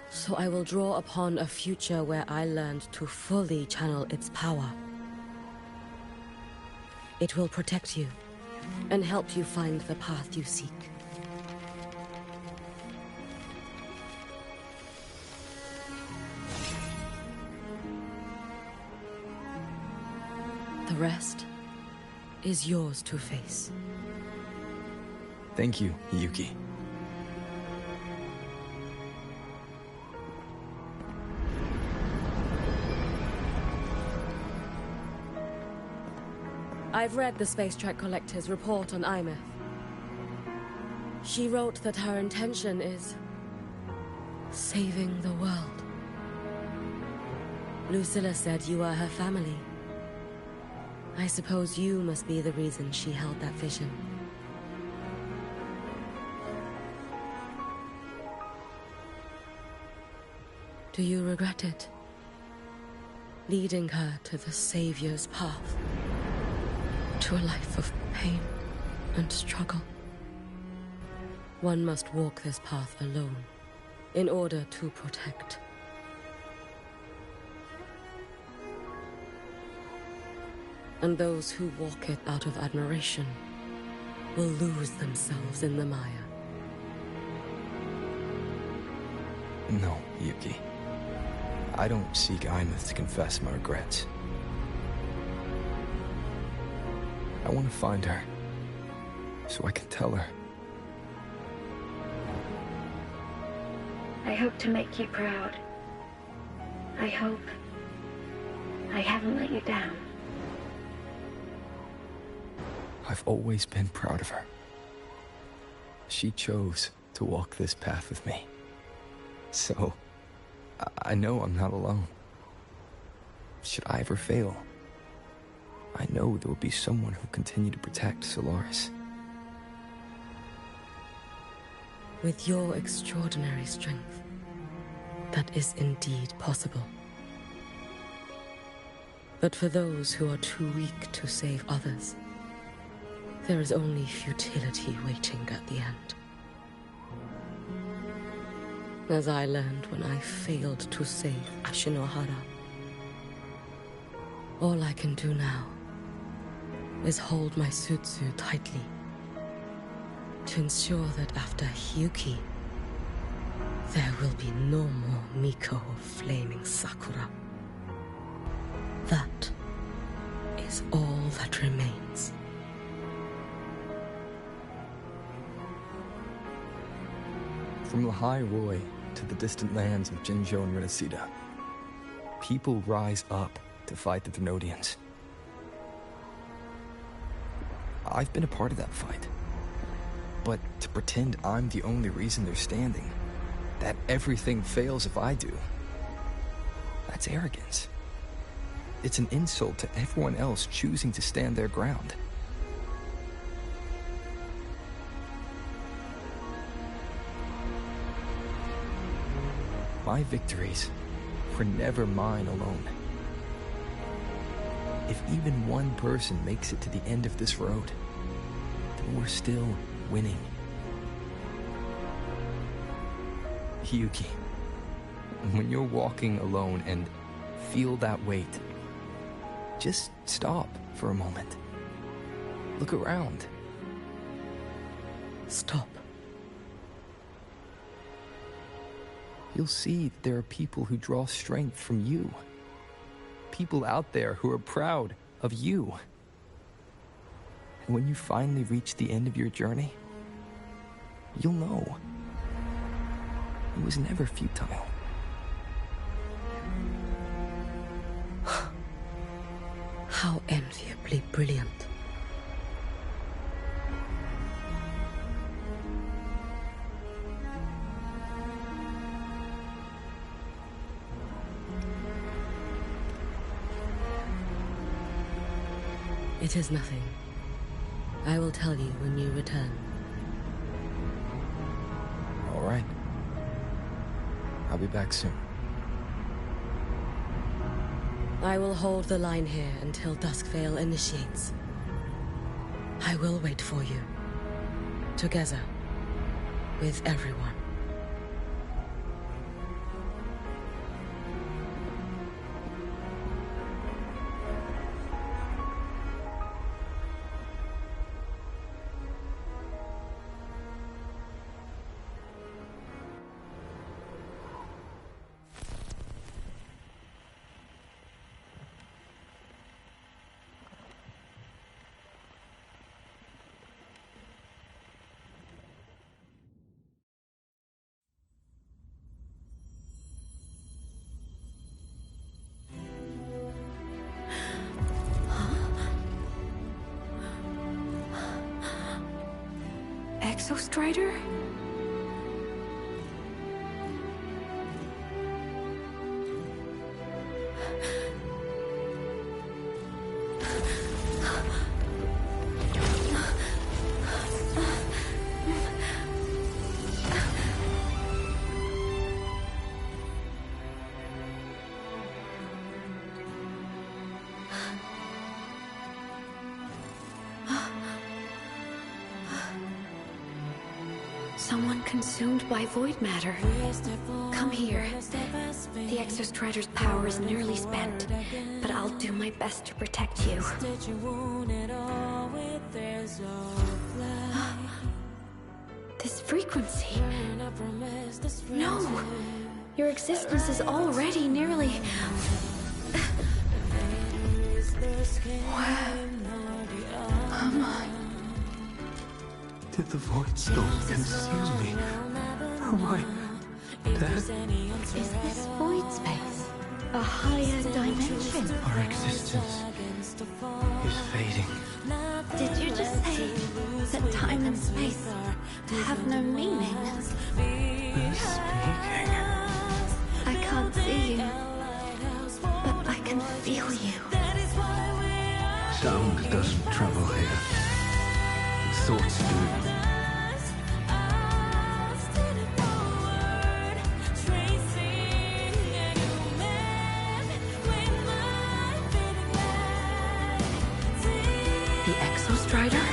S10: So I will draw upon a future where I learned to fully channel its power. It will protect you and help you find the path you seek. The rest is yours to face.
S1: Thank you, Yuki.
S10: I've read the Space Track Collector's report on Imeth. She wrote that her intention is saving the world. Lucilla said you are her family. I suppose you must be the reason she held that vision. Do you regret it? Leading her to the Savior's path? to a life of pain and struggle. One must walk this path alone in order to protect. And those who walk it out of admiration will lose themselves in the mire.
S1: No, Yuki. I don't seek Imeth to confess my regrets. I want to find her, so I can tell her.
S12: I hope to make you proud. I hope I haven't let you down.
S1: I've always been proud of her. She chose to walk this path with me. So, I know I'm not alone. Should I ever fail, I know there will be someone who'll continue to protect Solaris.
S10: With your extraordinary strength, that is indeed possible. But for those who are too weak to save others, there is only futility waiting at the end. As I learned when I failed to save Ashinohara. All I can do now is hold my Sutsu tightly to ensure that after Hyuki, there will be no more Miko of Flaming Sakura. That is all that remains.
S1: From Lahai-Roi to the distant lands of Jinzhou and Renesida, people rise up to fight the Thermodians. I've been a part of that fight. But to pretend I'm the only reason they're standing, that everything fails if I do, that's arrogance. It's an insult to everyone else choosing to stand their ground. My victories were never mine alone. If even one person makes it to the end of this road, then we're still winning. Yuki, when you're walking alone and feel that weight, just stop for a moment. Look around.
S10: Stop.
S1: You'll see that there are people who draw strength from you. People out there who are proud of you. And when you finally reach the end of your journey, you'll know it was never futile.
S10: How enviably brilliant. It is nothing. I will tell you when you return.
S1: All right. I'll be back soon.
S10: I will hold the line here until Duskvale initiates. I will wait for you. Together. With everyone.
S6: Exostrider? Someone consumed by void matter. Come here. The Exostrider's power is nearly spent, but I'll do my best to protect you. This frequency. No! Your existence is already nearly... Where am I?
S1: Did the Void Storm consume me? Am I dead?
S6: Is this void space a higher dimension?
S1: Our existence is fading.
S6: Did you just say that time and space have no meaning?
S1: Who's speaking?
S6: I can't see you, but I can feel you.
S1: Sound doesn't travel here. Thoughts do.
S6: The Exostrider?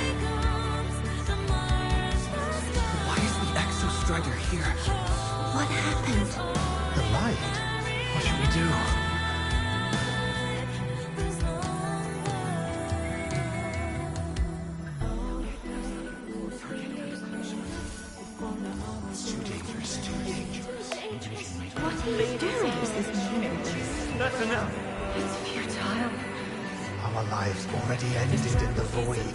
S1: Why is the Exostrider here?
S6: What happened?
S1: The light. What should we do? It's too dangerous, too dangerous.
S6: What are you doing?
S1: That's enough.
S6: It's futile.
S1: Our lives already ended in the void.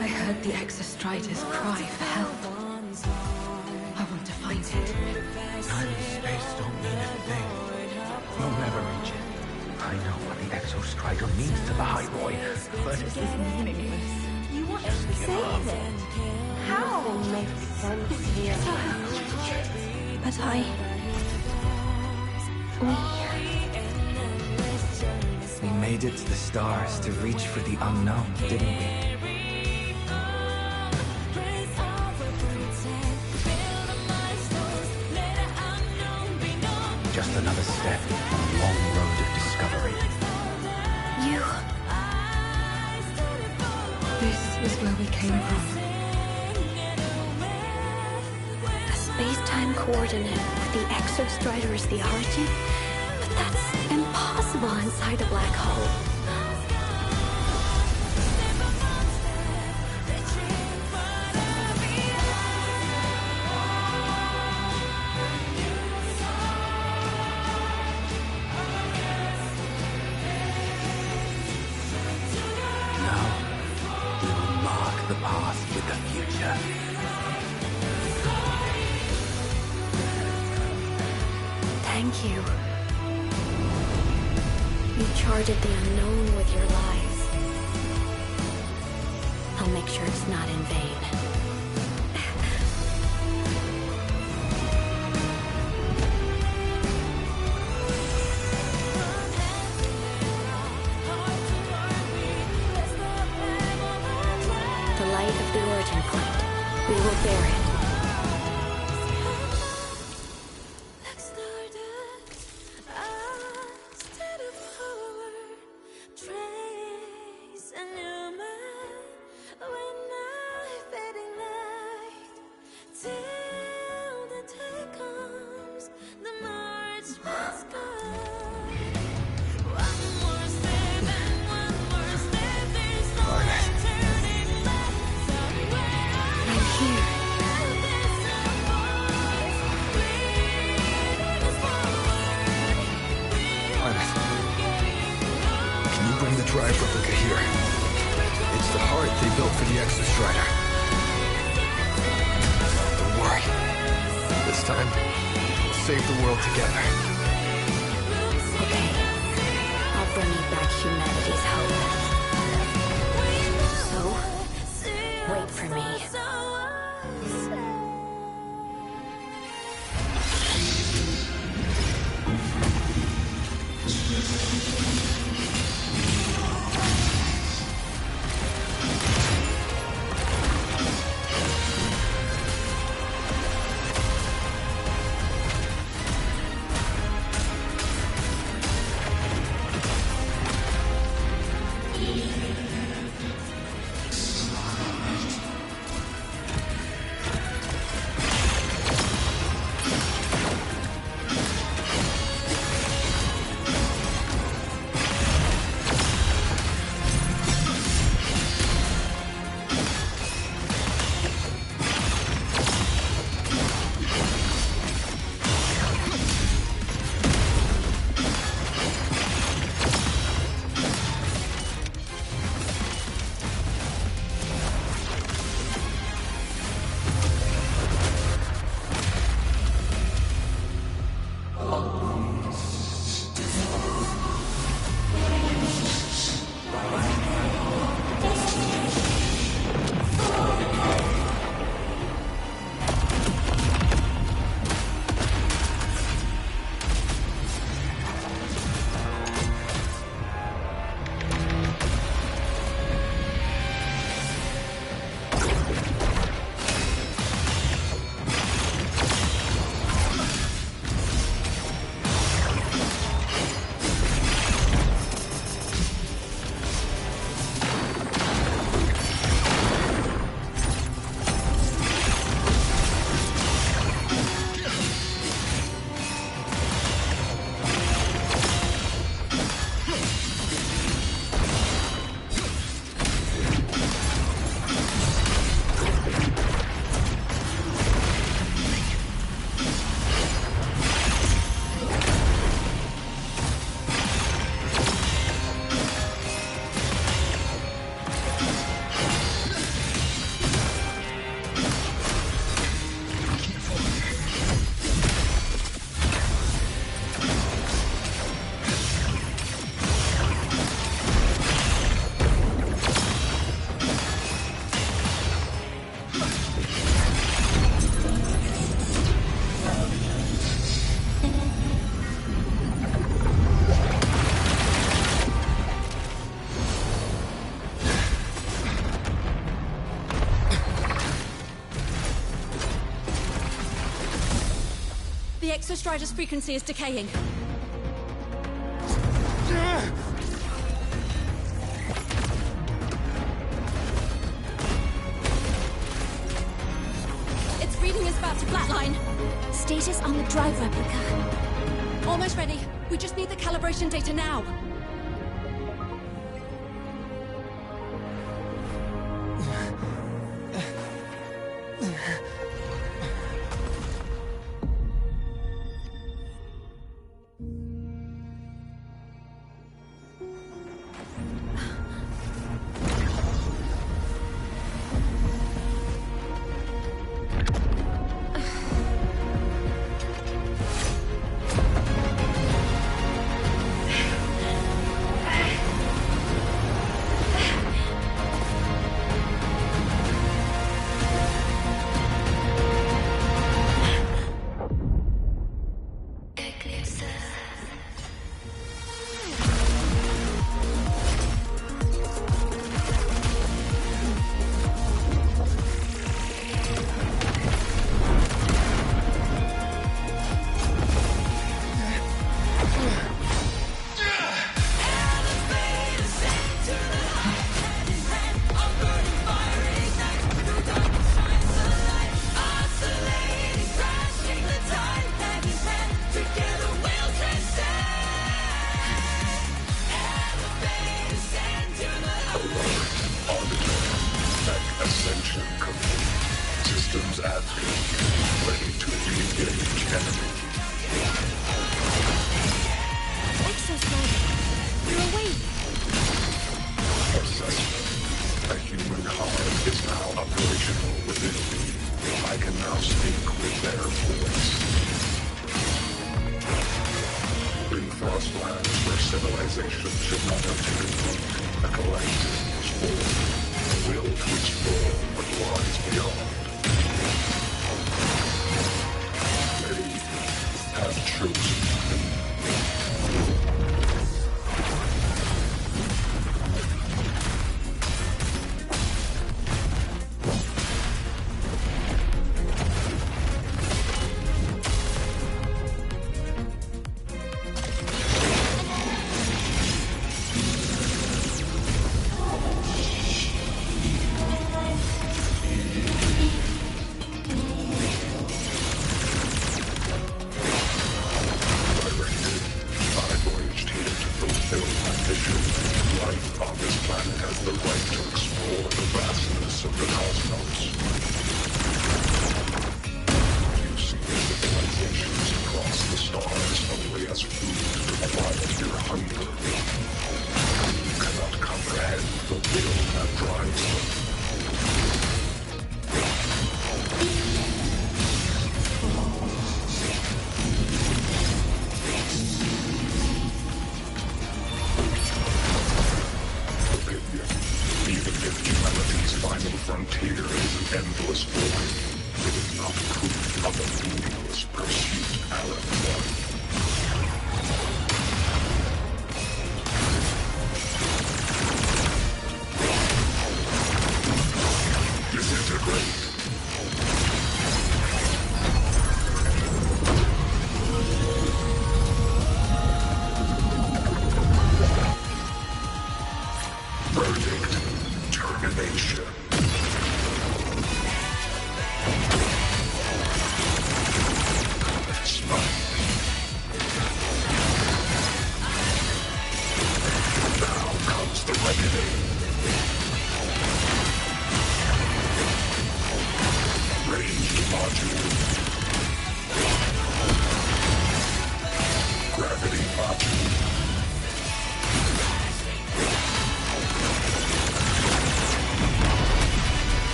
S6: I heard the Exostrider's cry for help. I want to find it.
S1: Time and space don't mean a thing. You'll never reach it. I know what the Exostrider means to Lahai-Roi, but
S11: This is meaningless. You want to save it? How?
S6: But
S1: we made it to the stars to reach for the unknown, didn't we? Just another step on a long road of discovery.
S6: you... This is where we came from. A space-time coordinate with the Exostrider as the origin? But that's impossible inside a black hole.
S1: Now, we will mark the path with the future.
S6: Thank you. You charted the unknown with your lives. I'll make sure it's not in vain. The light of the origin point. We will bear it.
S1: Drive replica here. It's the heart they built for the Exostrider. Don't worry. This time, we'll save the world together.
S6: Okay. I'll bring you back humanity's hope. So, wait for me.
S7: Exostrider's frequency is decaying. Its reading is about to flatline.
S2: Status on the drive replica.
S7: Almost ready. We just need the calibration data now.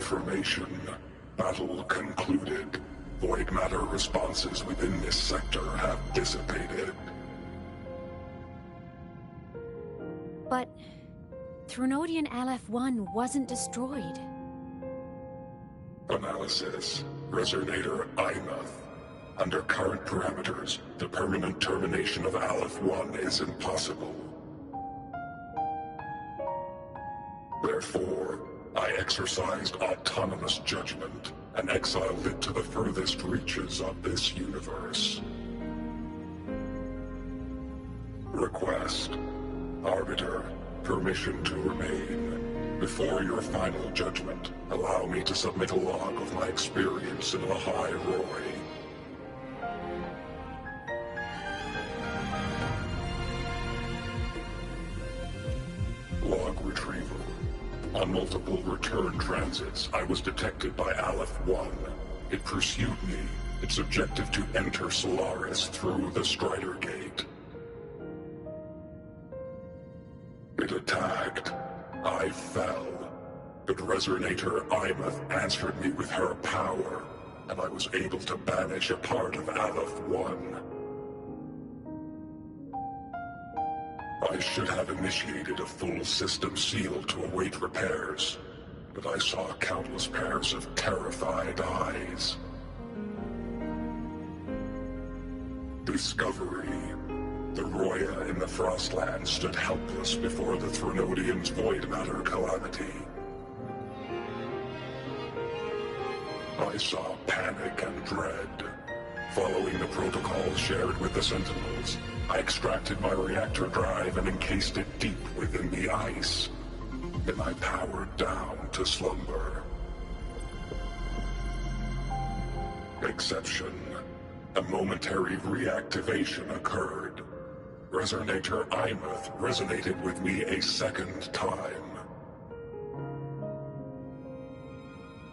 S13: confirmation. Battle concluded. Void matter responses within this sector have dissipated.
S7: But Threnodian LF-1 wasn't destroyed.
S13: Analysis. Resonator Imuth. Under current parameters, the permanent termination of Aleph-1 is impossible. Therefore, I exercised autonomous judgment and exiled it to the furthest reaches of this universe. Request. Arbiter, permission to remain. Before your final judgment, allow me to submit a log of my experience in Lahai-Roi. Log retrieval. On multiple return transits, I was detected by Aleph-1. It pursued me, its objective to enter Solaris through the Strider Gate. It attacked. I fell. But Resonator Imuth answered me with her power, and I was able to banish a part of Aleph-1. I should have initiated a full system seal to await repairs, but I saw countless pairs of terrified eyes. Discovery. The Roya in the Frostland stood helpless before the Threnodians' void matter calamity. I saw panic and dread. Following the protocols shared with the Sentinels, I extracted my reactor drive and encased it deep within the ice. Then I powered down to slumber. Exception. A momentary reactivation occurred. Resonator Imuth resonated with me a second time.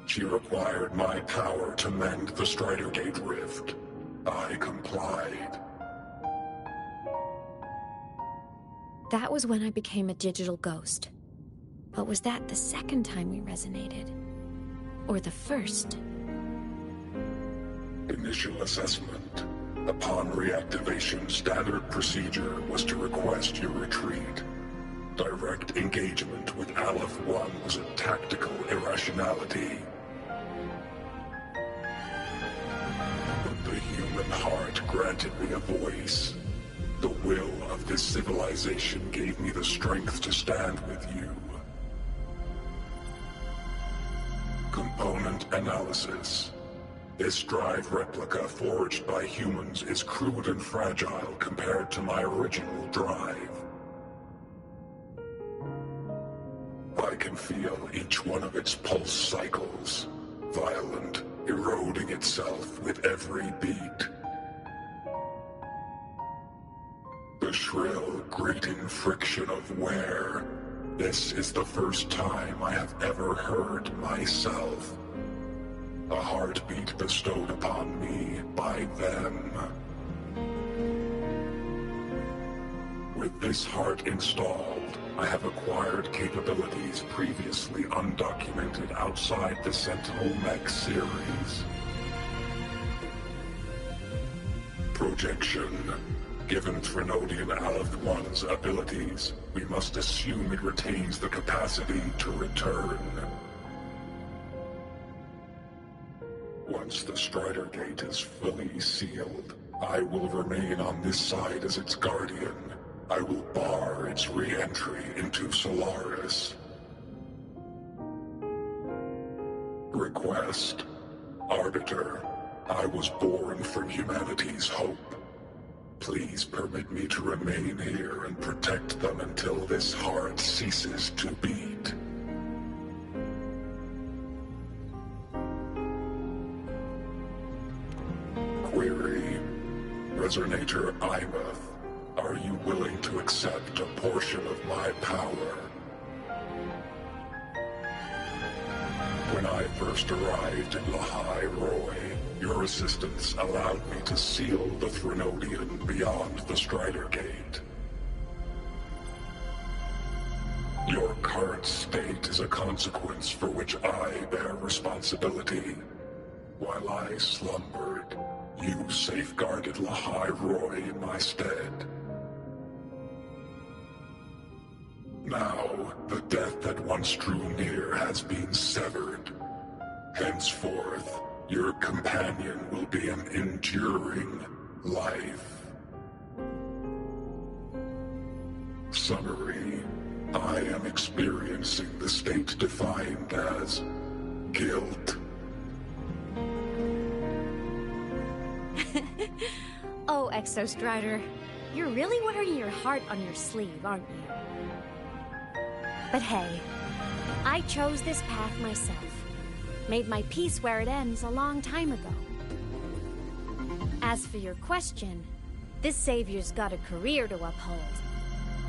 S13: She required my power to mend the Strider Gate rift. I complied.
S2: That was when I became a digital ghost. But was that the second time we resonated? Or the first?
S13: Initial assessment. Upon reactivation, standard procedure was to request your retreat. Direct engagement with Aleph-1 was a tactical irrationality. But the human heart granted me a voice. The will of this civilization gave me the strength to stand with you. Component analysis. This drive replica forged by humans is crude and fragile compared to my original drive. I can feel each one of its pulse cycles, violent, eroding itself with every beat. The shrill, grating friction of wear. This is the first time I have ever heard myself. A heartbeat bestowed upon me by them. With this heart installed, I have acquired capabilities previously undocumented outside the Sentinel Mech series. Projection. Given Threnodian Aleph-1's abilities, we must assume it retains the capacity to return. Once the Strider Gate is fully sealed, I will remain on this side as its guardian. I will bar its re-entry into Solaris. Request. Arbiter, I was born from humanity's hope. Please permit me to remain here and protect them until this heart ceases to beat. Query. Resonator Imuth, are you willing to accept a portion of my power? When I first arrived in Lahai-Roi, your assistance allowed me to seal the Threnodian beyond the Strider Gate. Your current state is a consequence for which I bear responsibility. While I slumbered, you safeguarded Lahai-Roi in my stead. Now, the death that once drew near has been severed. Henceforth, your companion will be an enduring life. Summary: I am experiencing the state defined as guilt.
S3: Oh, Exostrider, you're really wearing your heart on your sleeve, aren't you? But hey, I chose this path myself. Made my peace where it ends a long time ago. As for your question, this savior's got a career to uphold.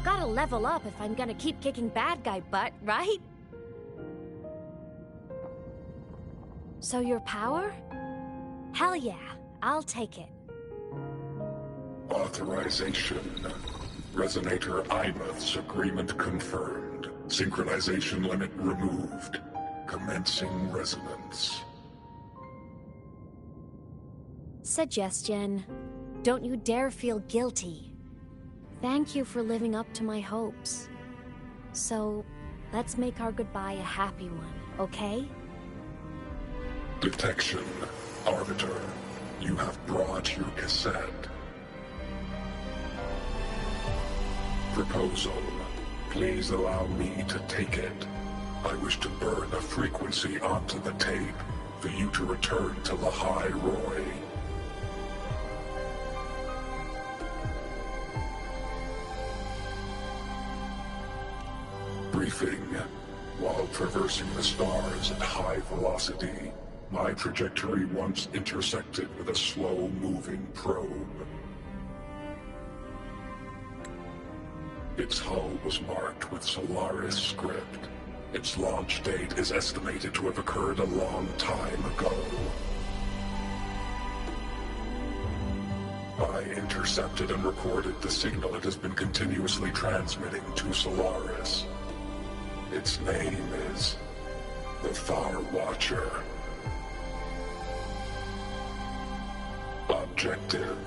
S3: Gotta level up if I'm gonna keep kicking bad guy butt, right? So your power? Hell yeah, I'll take it.
S13: Authorization. Resonator Imouth's agreement confirmed. Synchronization limit removed. Commencing resonance.
S3: Suggestion. Don't you dare feel guilty. Thank you for living up to my hopes. So, let's make our goodbye a happy one, okay?
S13: Detection. Arbiter, you have brought your cassette. Proposal. Please allow me to take it. I wish to burn a frequency onto the tape for you to return to Lahai-Roi. Briefing. While traversing the stars at high velocity, my trajectory once intersected with a slow-moving probe. Its hull was marked with Solaris script. Its launch date is estimated to have occurred a long time ago. I intercepted and recorded the signal it has been continuously transmitting to Solaris. Its name is the Far Watcher. Objective.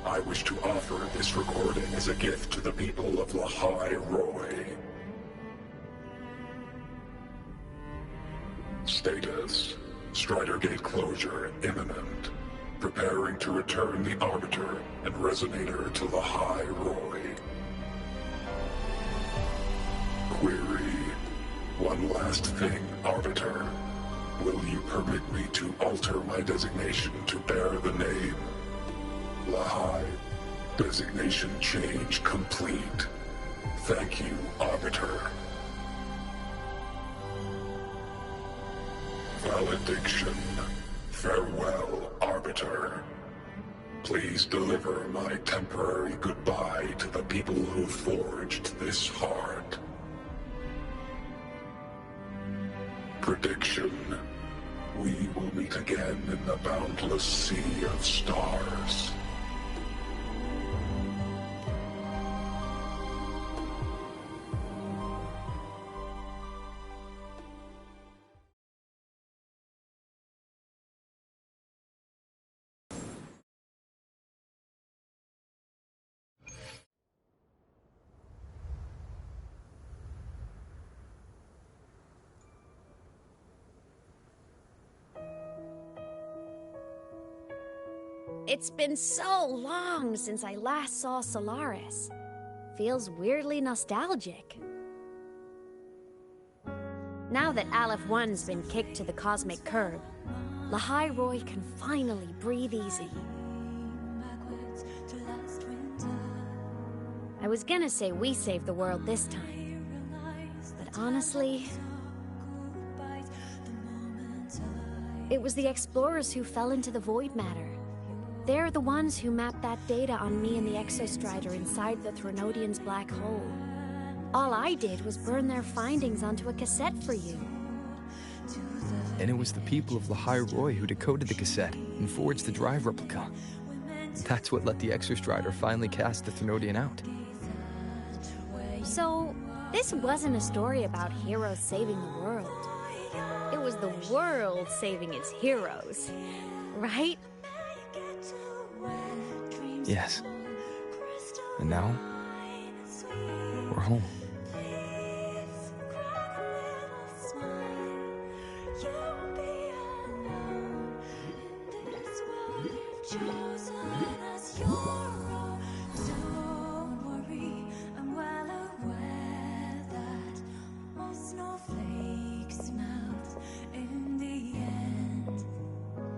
S13: I wish to offer this recording as a gift to the people of Lahai-Roi. Status. Strider Gate closure imminent. Preparing to return the Arbiter and Resonator to Lahai-Roi. Query. One last thing, Arbiter. Will you permit me to alter my designation to bear the name Lahai? Designation change complete. Thank you, Arbiter. Valediction. Farewell, Arbiter. Please deliver my temporary goodbye to the people who forged this heart. Prediction. We will meet again in the boundless sea of stars.
S3: It's been so long since I last saw Solaris. Feels weirdly nostalgic. Now that Aleph 1's been kicked to the cosmic curb, Lahai-Roi can finally breathe easy. I was gonna say we saved the world this time, but honestly, it was the explorers who fell into the void matter. They're the ones who mapped that data on me and the Exostrider inside the Threnodian's black hole. All I did was burn their findings onto a cassette for you.
S1: And it was the people of Lahai-Roi who decoded the cassette and forged the drive replica. That's what let the Exostrider finally cast the Threnodian out.
S3: So,
S14: This wasn't a story about heroes saving the world. It was the world saving its heroes. Right?
S1: Yes. And now, we're home.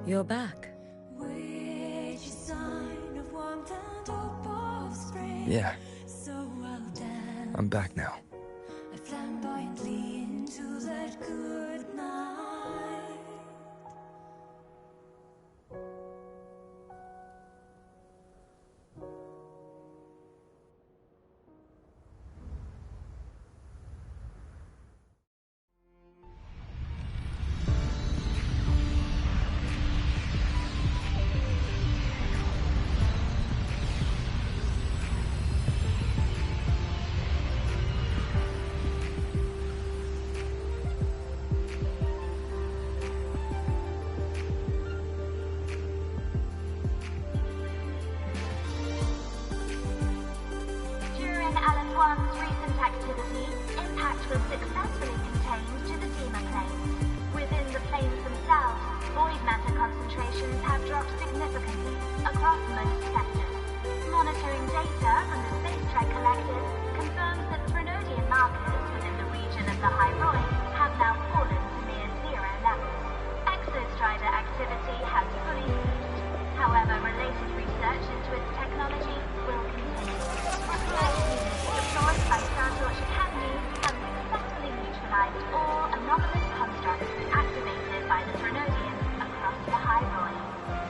S10: You're back.
S1: Yeah. I'm back now.
S4: Lahai-Roi have now fallen to near zero levels. Exostrider activity has fully ceased. However, related research into its technology will continue. Research units deployed by Startorch Academy have successfully neutralized all anomalous constructs activated by the Frenodians across Lahai-Roi.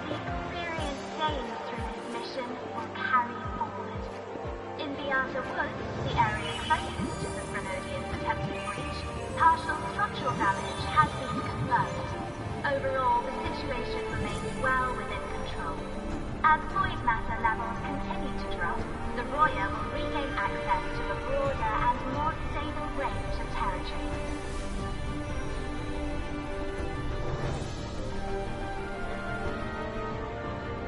S4: The experience gained through this mission will carry forward. In the Outer Woods, the area closest to the Frenodians' attempted breach, partial structural damage has been confirmed. Overall, the situation remains well within control. As void matter levels continue to drop, the Roya will regain access to a broader and more stable range of territory.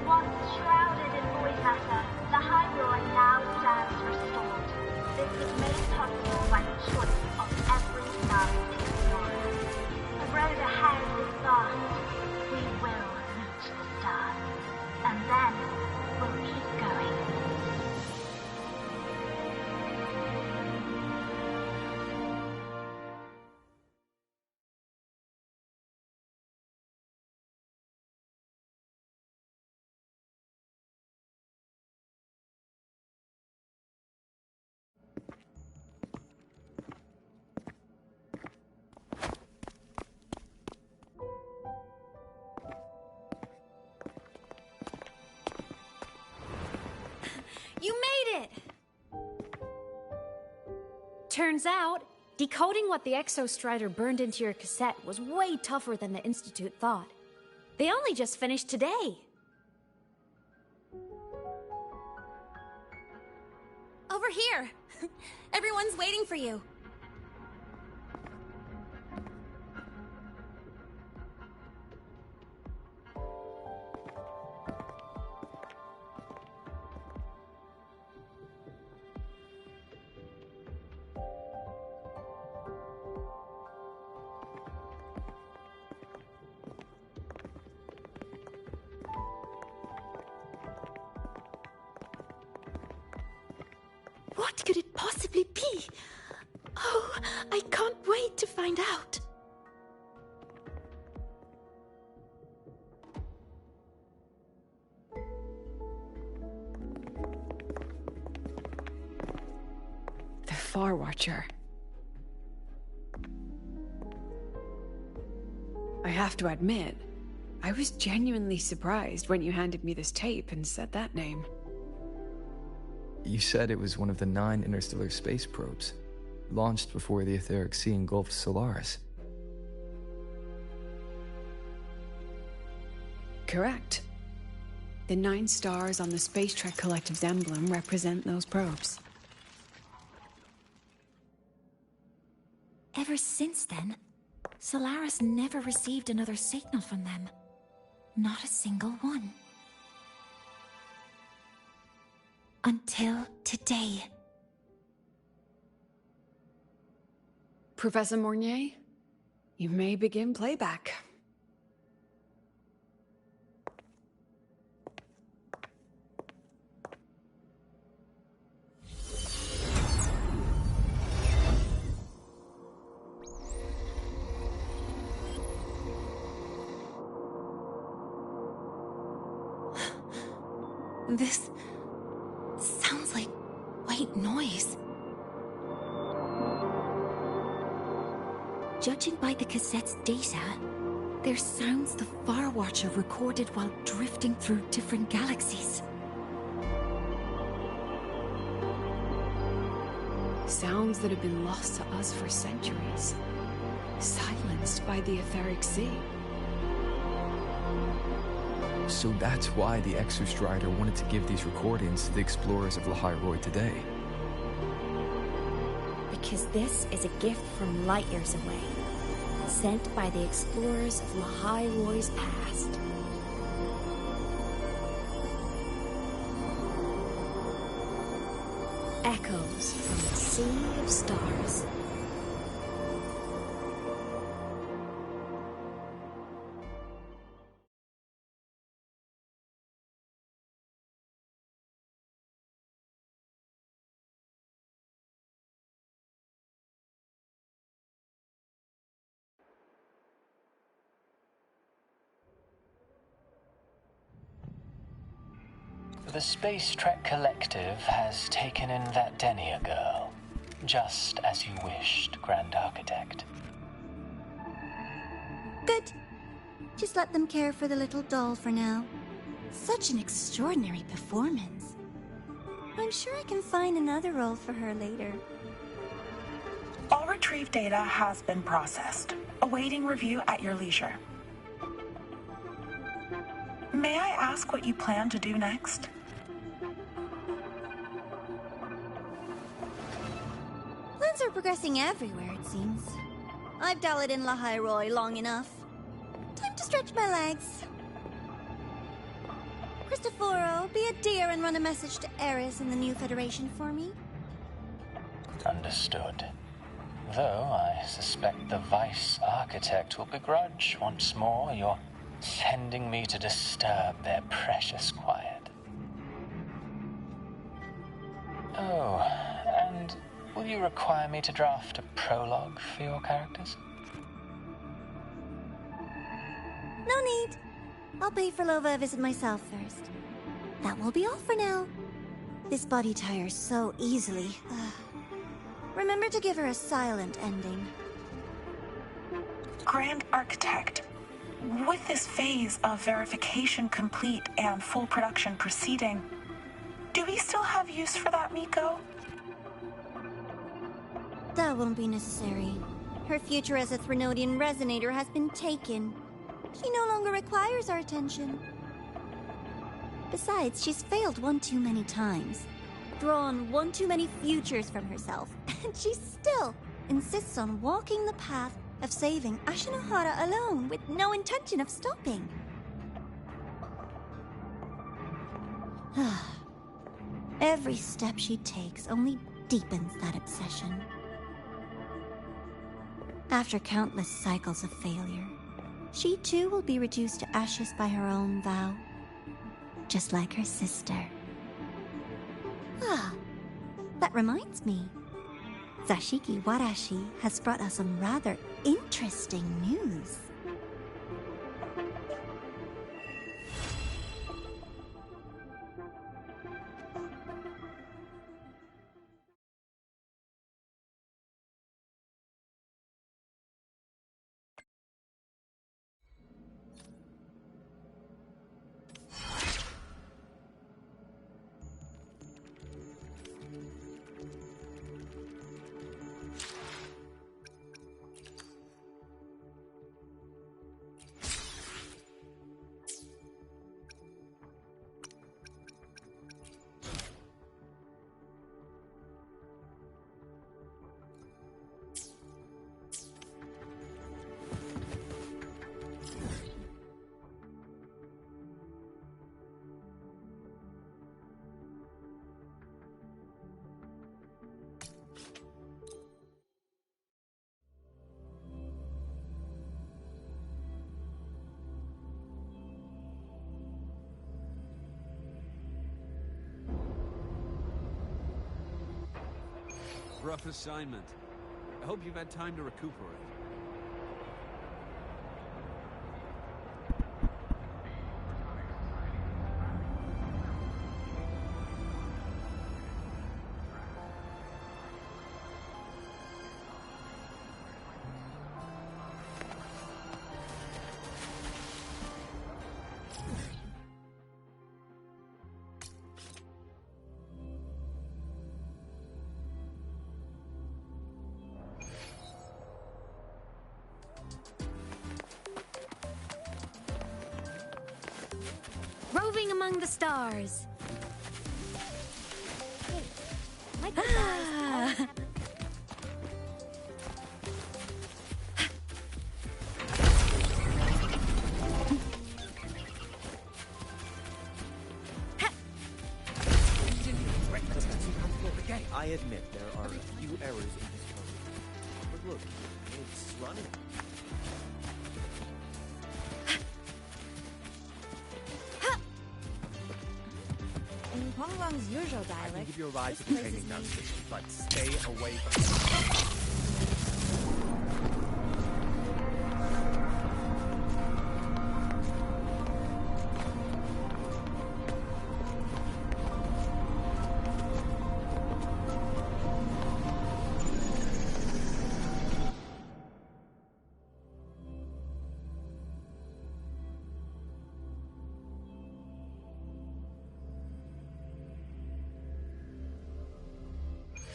S4: Once shrouded in void matter, Lahai-Roi now stands restored. This was made possible by the choice of every last explorer. The road ahead is vast. We will reach the stars. And then we'll keep going.
S14: You made it! Turns out, decoding what the Exostrider burned into your cassette was way tougher than the Institute thought. They only just finished today.
S7: Over here! Everyone's waiting for you.
S6: What could it possibly be? Oh, I can't wait to find out.
S8: The Far Watcher. I have to admit, I was genuinely surprised when you handed me this tape and said that name.
S1: You said it was one of the 9 interstellar space probes, launched before the etheric sea engulfed Solaris.
S8: Correct. The 9 stars on the Space Trek Collective's emblem represent those probes.
S2: Ever since then, Solaris never received another signal from them. Not a single one. Until today.
S8: Professor Mornier, you may begin playback.
S2: This sounds like white noise. Judging by the cassette's data, they're sounds the Far Watcher recorded while drifting through different galaxies.
S8: Sounds that have been lost to us for centuries. Silenced by the etheric sea.
S1: So that's why the Exostrider wanted to give these recordings to the explorers of Lahai-Roi today.
S14: Because this is a gift from light years away, sent by the explorers of Lahai-Roi's past. Echoes from the sea of stars.
S15: The Space Trek Collective has taken in that Denia girl, just as you wished, Grand Architect.
S11: Good. Just let them care for the little doll for now.
S2: Such an extraordinary performance.
S11: I'm sure I can find another role for her later.
S16: All retrieved data has been processed, awaiting review at your leisure. May I ask what you plan to do next?
S11: Plans are progressing everywhere, it seems. I've dallied in Lahai-Roi long enough. Time to stretch my legs. Cristoforo, be a dear and run a message to Eris in the new Federation for me.
S15: Understood. Though I suspect the Vice Architect will begrudge once more your sending me to disturb their precious quiet. Oh, and will you require me to draft a prologue for your characters?
S11: No need. I'll pay for Lova a visit myself first. That will be all for now. This body tires so easily. Remember to give her a silent ending.
S16: Grand Architect, with this phase of verification complete and full production proceeding, do we still have use for that Miko?
S11: That won't be necessary. Her future as a Threnodian resonator has been taken. She no longer requires our attention. Besides, she's failed one too many times. Drawn one too many futures from herself. And she still insists on walking the path of saving Ashinohara alone with no intention of stopping. Every step she takes only deepens that obsession. After countless cycles of failure, she too will be reduced to ashes by her own vow, just like her sister. That reminds me. Zashiki Warashi has brought us some rather interesting news.
S17: rough assignment. I hope you've had time to recuperate.
S14: Roving among the stars. Hey, like
S18: I admit there are a few errors in this code. But look, it's running.
S19: In Huanglang's usual dialect,
S18: I can give you a ride to the training ground station, but stay away from...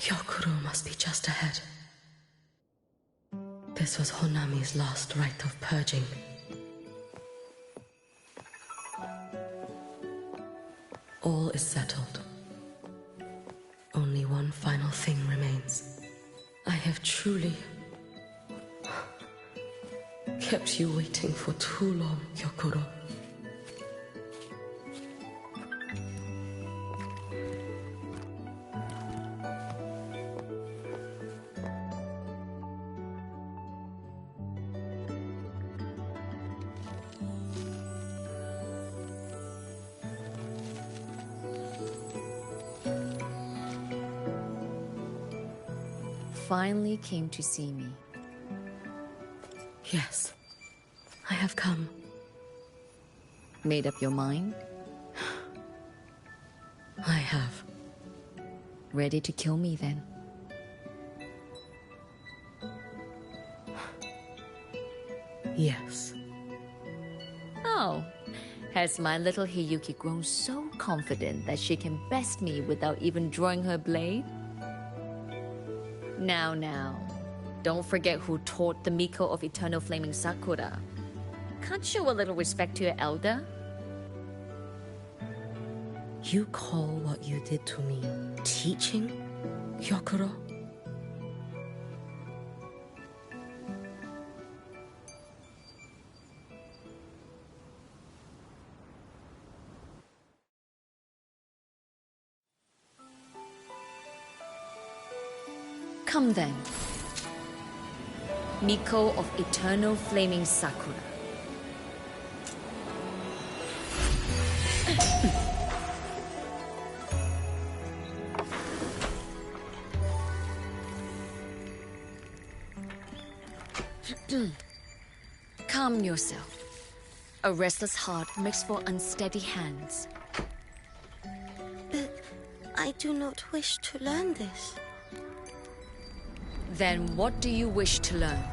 S10: Hyokuro must be just ahead. This was Honami's last rite of purging. All is settled. Only one final thing remains. I have truly kept you waiting for too long, Hyokuro.
S20: Finally came to see me.
S10: Yes, I have come.
S20: Made up your mind?
S10: I have.
S20: Ready to kill me then?
S10: Yes.
S20: Oh, has my little Hiyuki grown so confident that she can best me without even drawing her blade? Now, don't forget who taught the Miko of Eternal Flaming Sakura. Can't show a little respect to your elder?
S10: You call what you did to me teaching, Hyokuro?
S20: Come then. Miko of Eternal Flaming Sakura. Calm yourself. A restless heart makes for unsteady hands.
S6: But I do not wish to learn this.
S20: Then what do you wish to learn?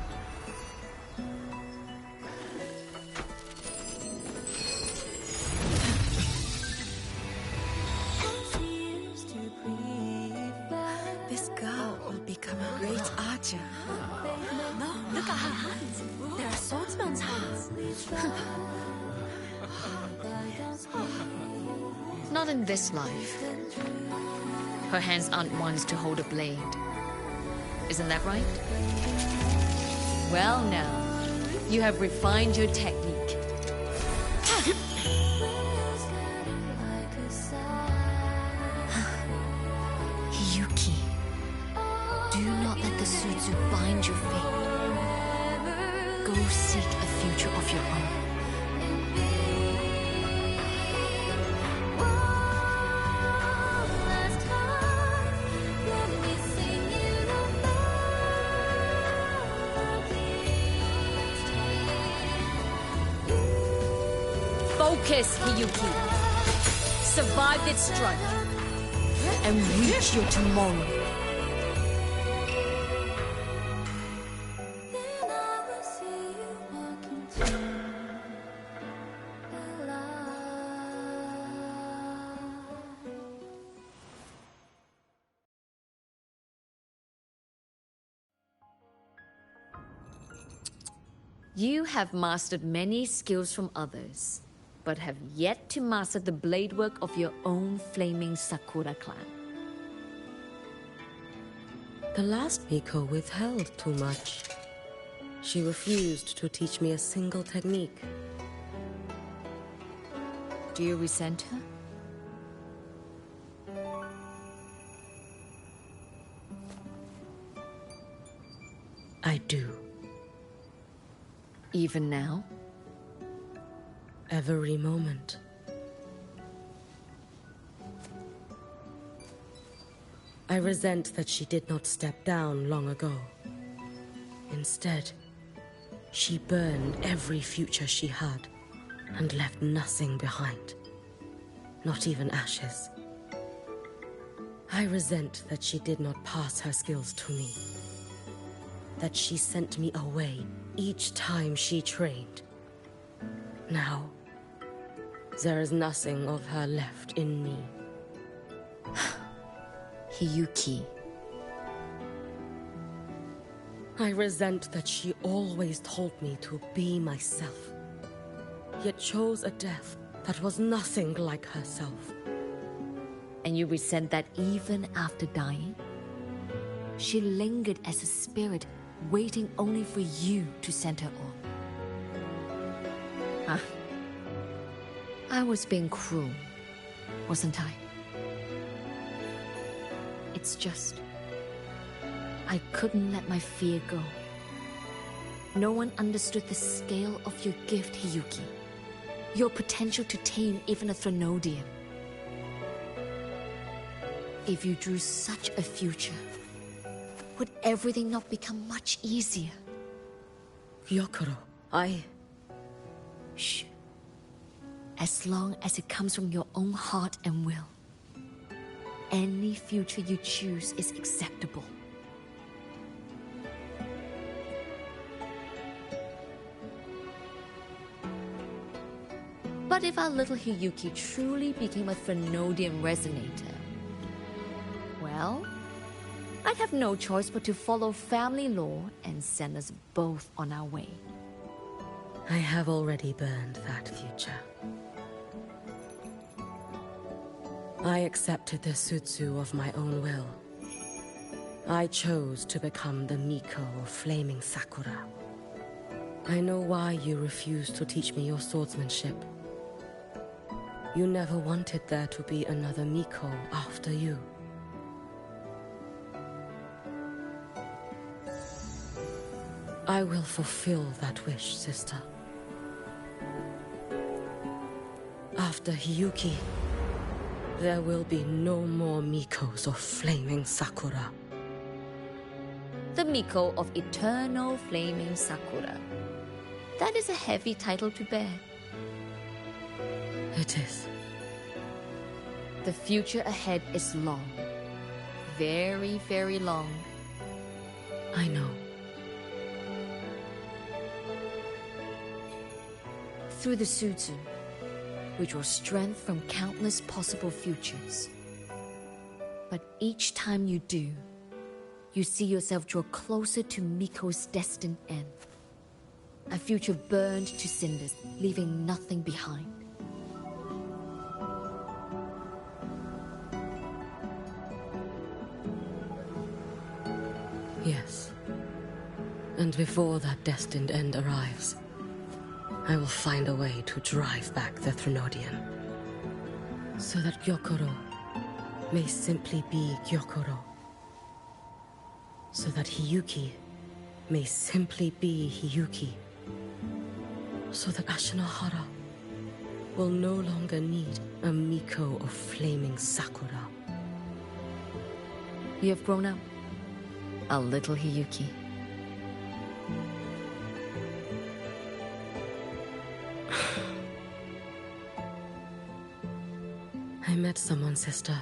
S19: This girl will become a great archer. No, look at her hands. They are swordsman's hands.
S20: Not in this life. Her hands aren't ones to hold a blade. Isn't that right? Well now, you have refined your technique. Hiyuki, do not let the Suzu bind your fate. Go seek a future of your own.
S21: Focus, Hiyuki. Survive this strike and reach your tomorrow. You have mastered many skills from others, but have yet to master the blade work of your own flaming Sakura clan.
S10: The last Miko withheld too much. She refused to teach me a single technique.
S21: Do you resent her?
S10: I do.
S21: Even now?
S10: Every moment. I resent that she did not step down long ago. Instead, she burned every future she had and left nothing behind. Not even ashes. I resent that she did not pass her skills to me. That she sent me away each time she trained. Now, there is nothing of her left in me.
S21: Hiyuki.
S10: I resent that she always told me to be myself, yet chose a death that was nothing like herself.
S21: And you resent that even after dying? She lingered as a spirit, waiting only for you to send her on. I was being cruel, wasn't I? It's just... I couldn't let my fear go. No one understood the scale of your gift, Hiyuki. Your potential to tame even a Threnodian. If you drew such a future, would everything not become much easier?
S10: Gyokuro,
S21: Shh. As long as it comes from your own heart and will, any future you choose is acceptable. But if our little Hiyuki truly became a Threnodian resonator, well, I'd have no choice but to follow family law and send us both on our way.
S10: I have already burned that future. I accepted the Sutsu of my own will. I chose to become the Miko of Flaming Sakura. I know why you refused to teach me your swordsmanship. You never wanted there to be another Miko after you. I will fulfill that wish, sister. After Hiyuki, there will be no more Mikos of Flaming Sakura.
S21: The Miko of Eternal Flaming Sakura. That is a heavy title to bear.
S10: It is.
S21: The future ahead is long. Very, very long.
S10: I know.
S21: Through the Sutsu, we draw strength from countless possible futures. But each time you do, you see yourself draw closer to Miko's destined end. A future burned to cinders, leaving nothing behind.
S10: Yes. And before that destined end arrives, I will find a way to drive back the Threnodian. So that Gyokuro may simply be Gyokuro. So that Hiyuki may simply be Hiyuki. So that Ashinahara will no longer need a Miko of Flaming Sakura.
S21: You have grown up, a little Hiyuki.
S10: someone's sister.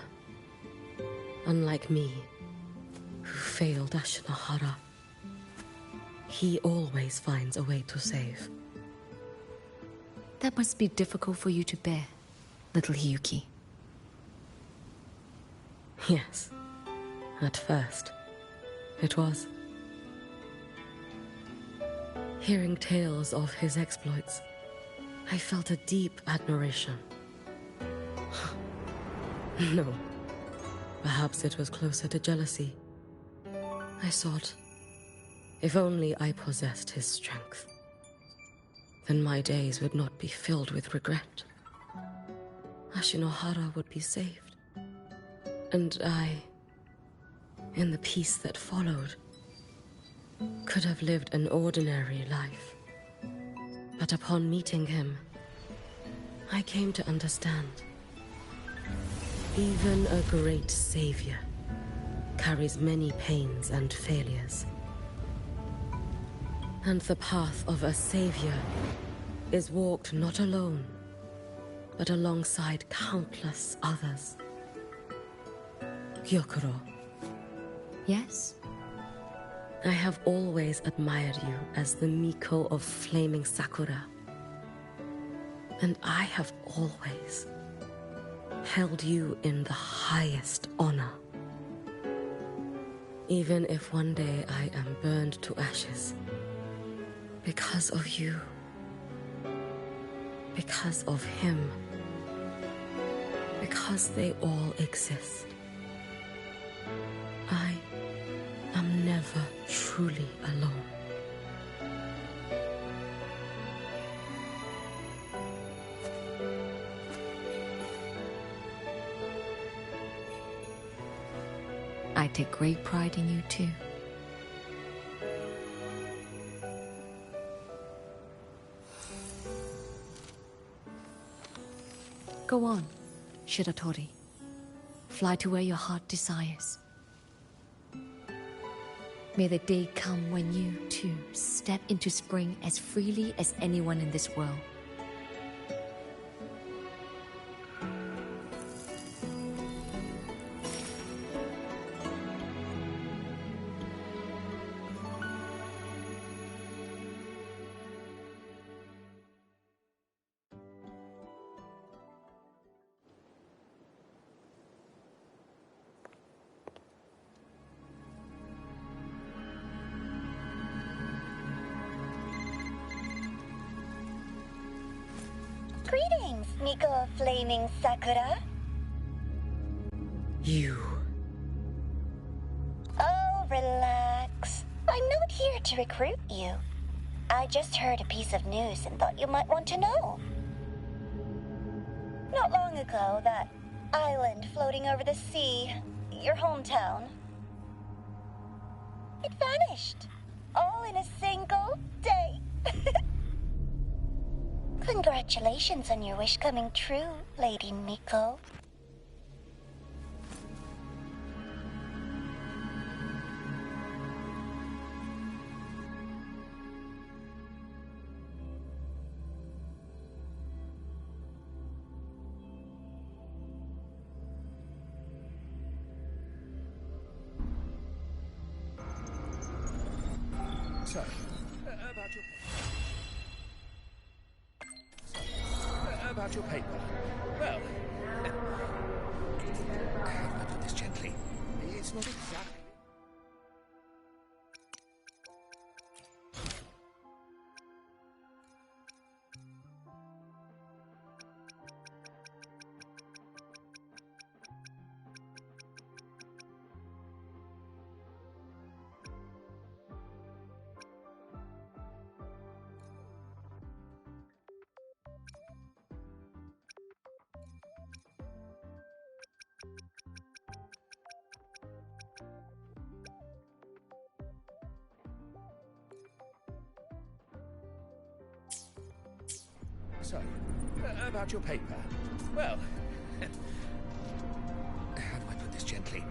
S10: Unlike me, who failed Ashinohara, he always finds a way to save.
S21: That must be difficult for you to bear, little Hiyuki.
S10: Yes, at first, it was. Hearing tales of his exploits, I felt a deep admiration. No, perhaps it was closer to jealousy. I thought, if only I possessed his strength, then my days would not be filled with regret. Ashinohara would be saved, and I, in the peace that followed, could have lived an ordinary life. But upon meeting him, I came to understand. Even a great savior carries many pains and failures. And the path of a savior is walked not alone, but alongside countless others. Gyokuro.
S21: Yes?
S10: I have always admired you as the Miko of flaming Sakura. And I have always held you in the highest honor. Even if one day I am burned to ashes, because of you, because of him, because they all exist, I am never truly alone.
S21: I take great pride in you too. Go on, Shiratori. Fly to where your heart desires. May the day come when you, too, step into spring as freely as anyone in this world.
S11: Greetings, Miko of Flaming Sakura.
S10: You.
S11: Oh, relax. I'm not here to recruit you. I just heard a piece of news and thought you might want to know. Not long ago, that island floating over the sea, your hometown, it vanished. All in a single day. Congratulations on your wish coming true, Lady Miko.
S17: So, about your paper. Well, how do I put this gently? It's not exactly. So, about your paper. Well, how do I put this gently?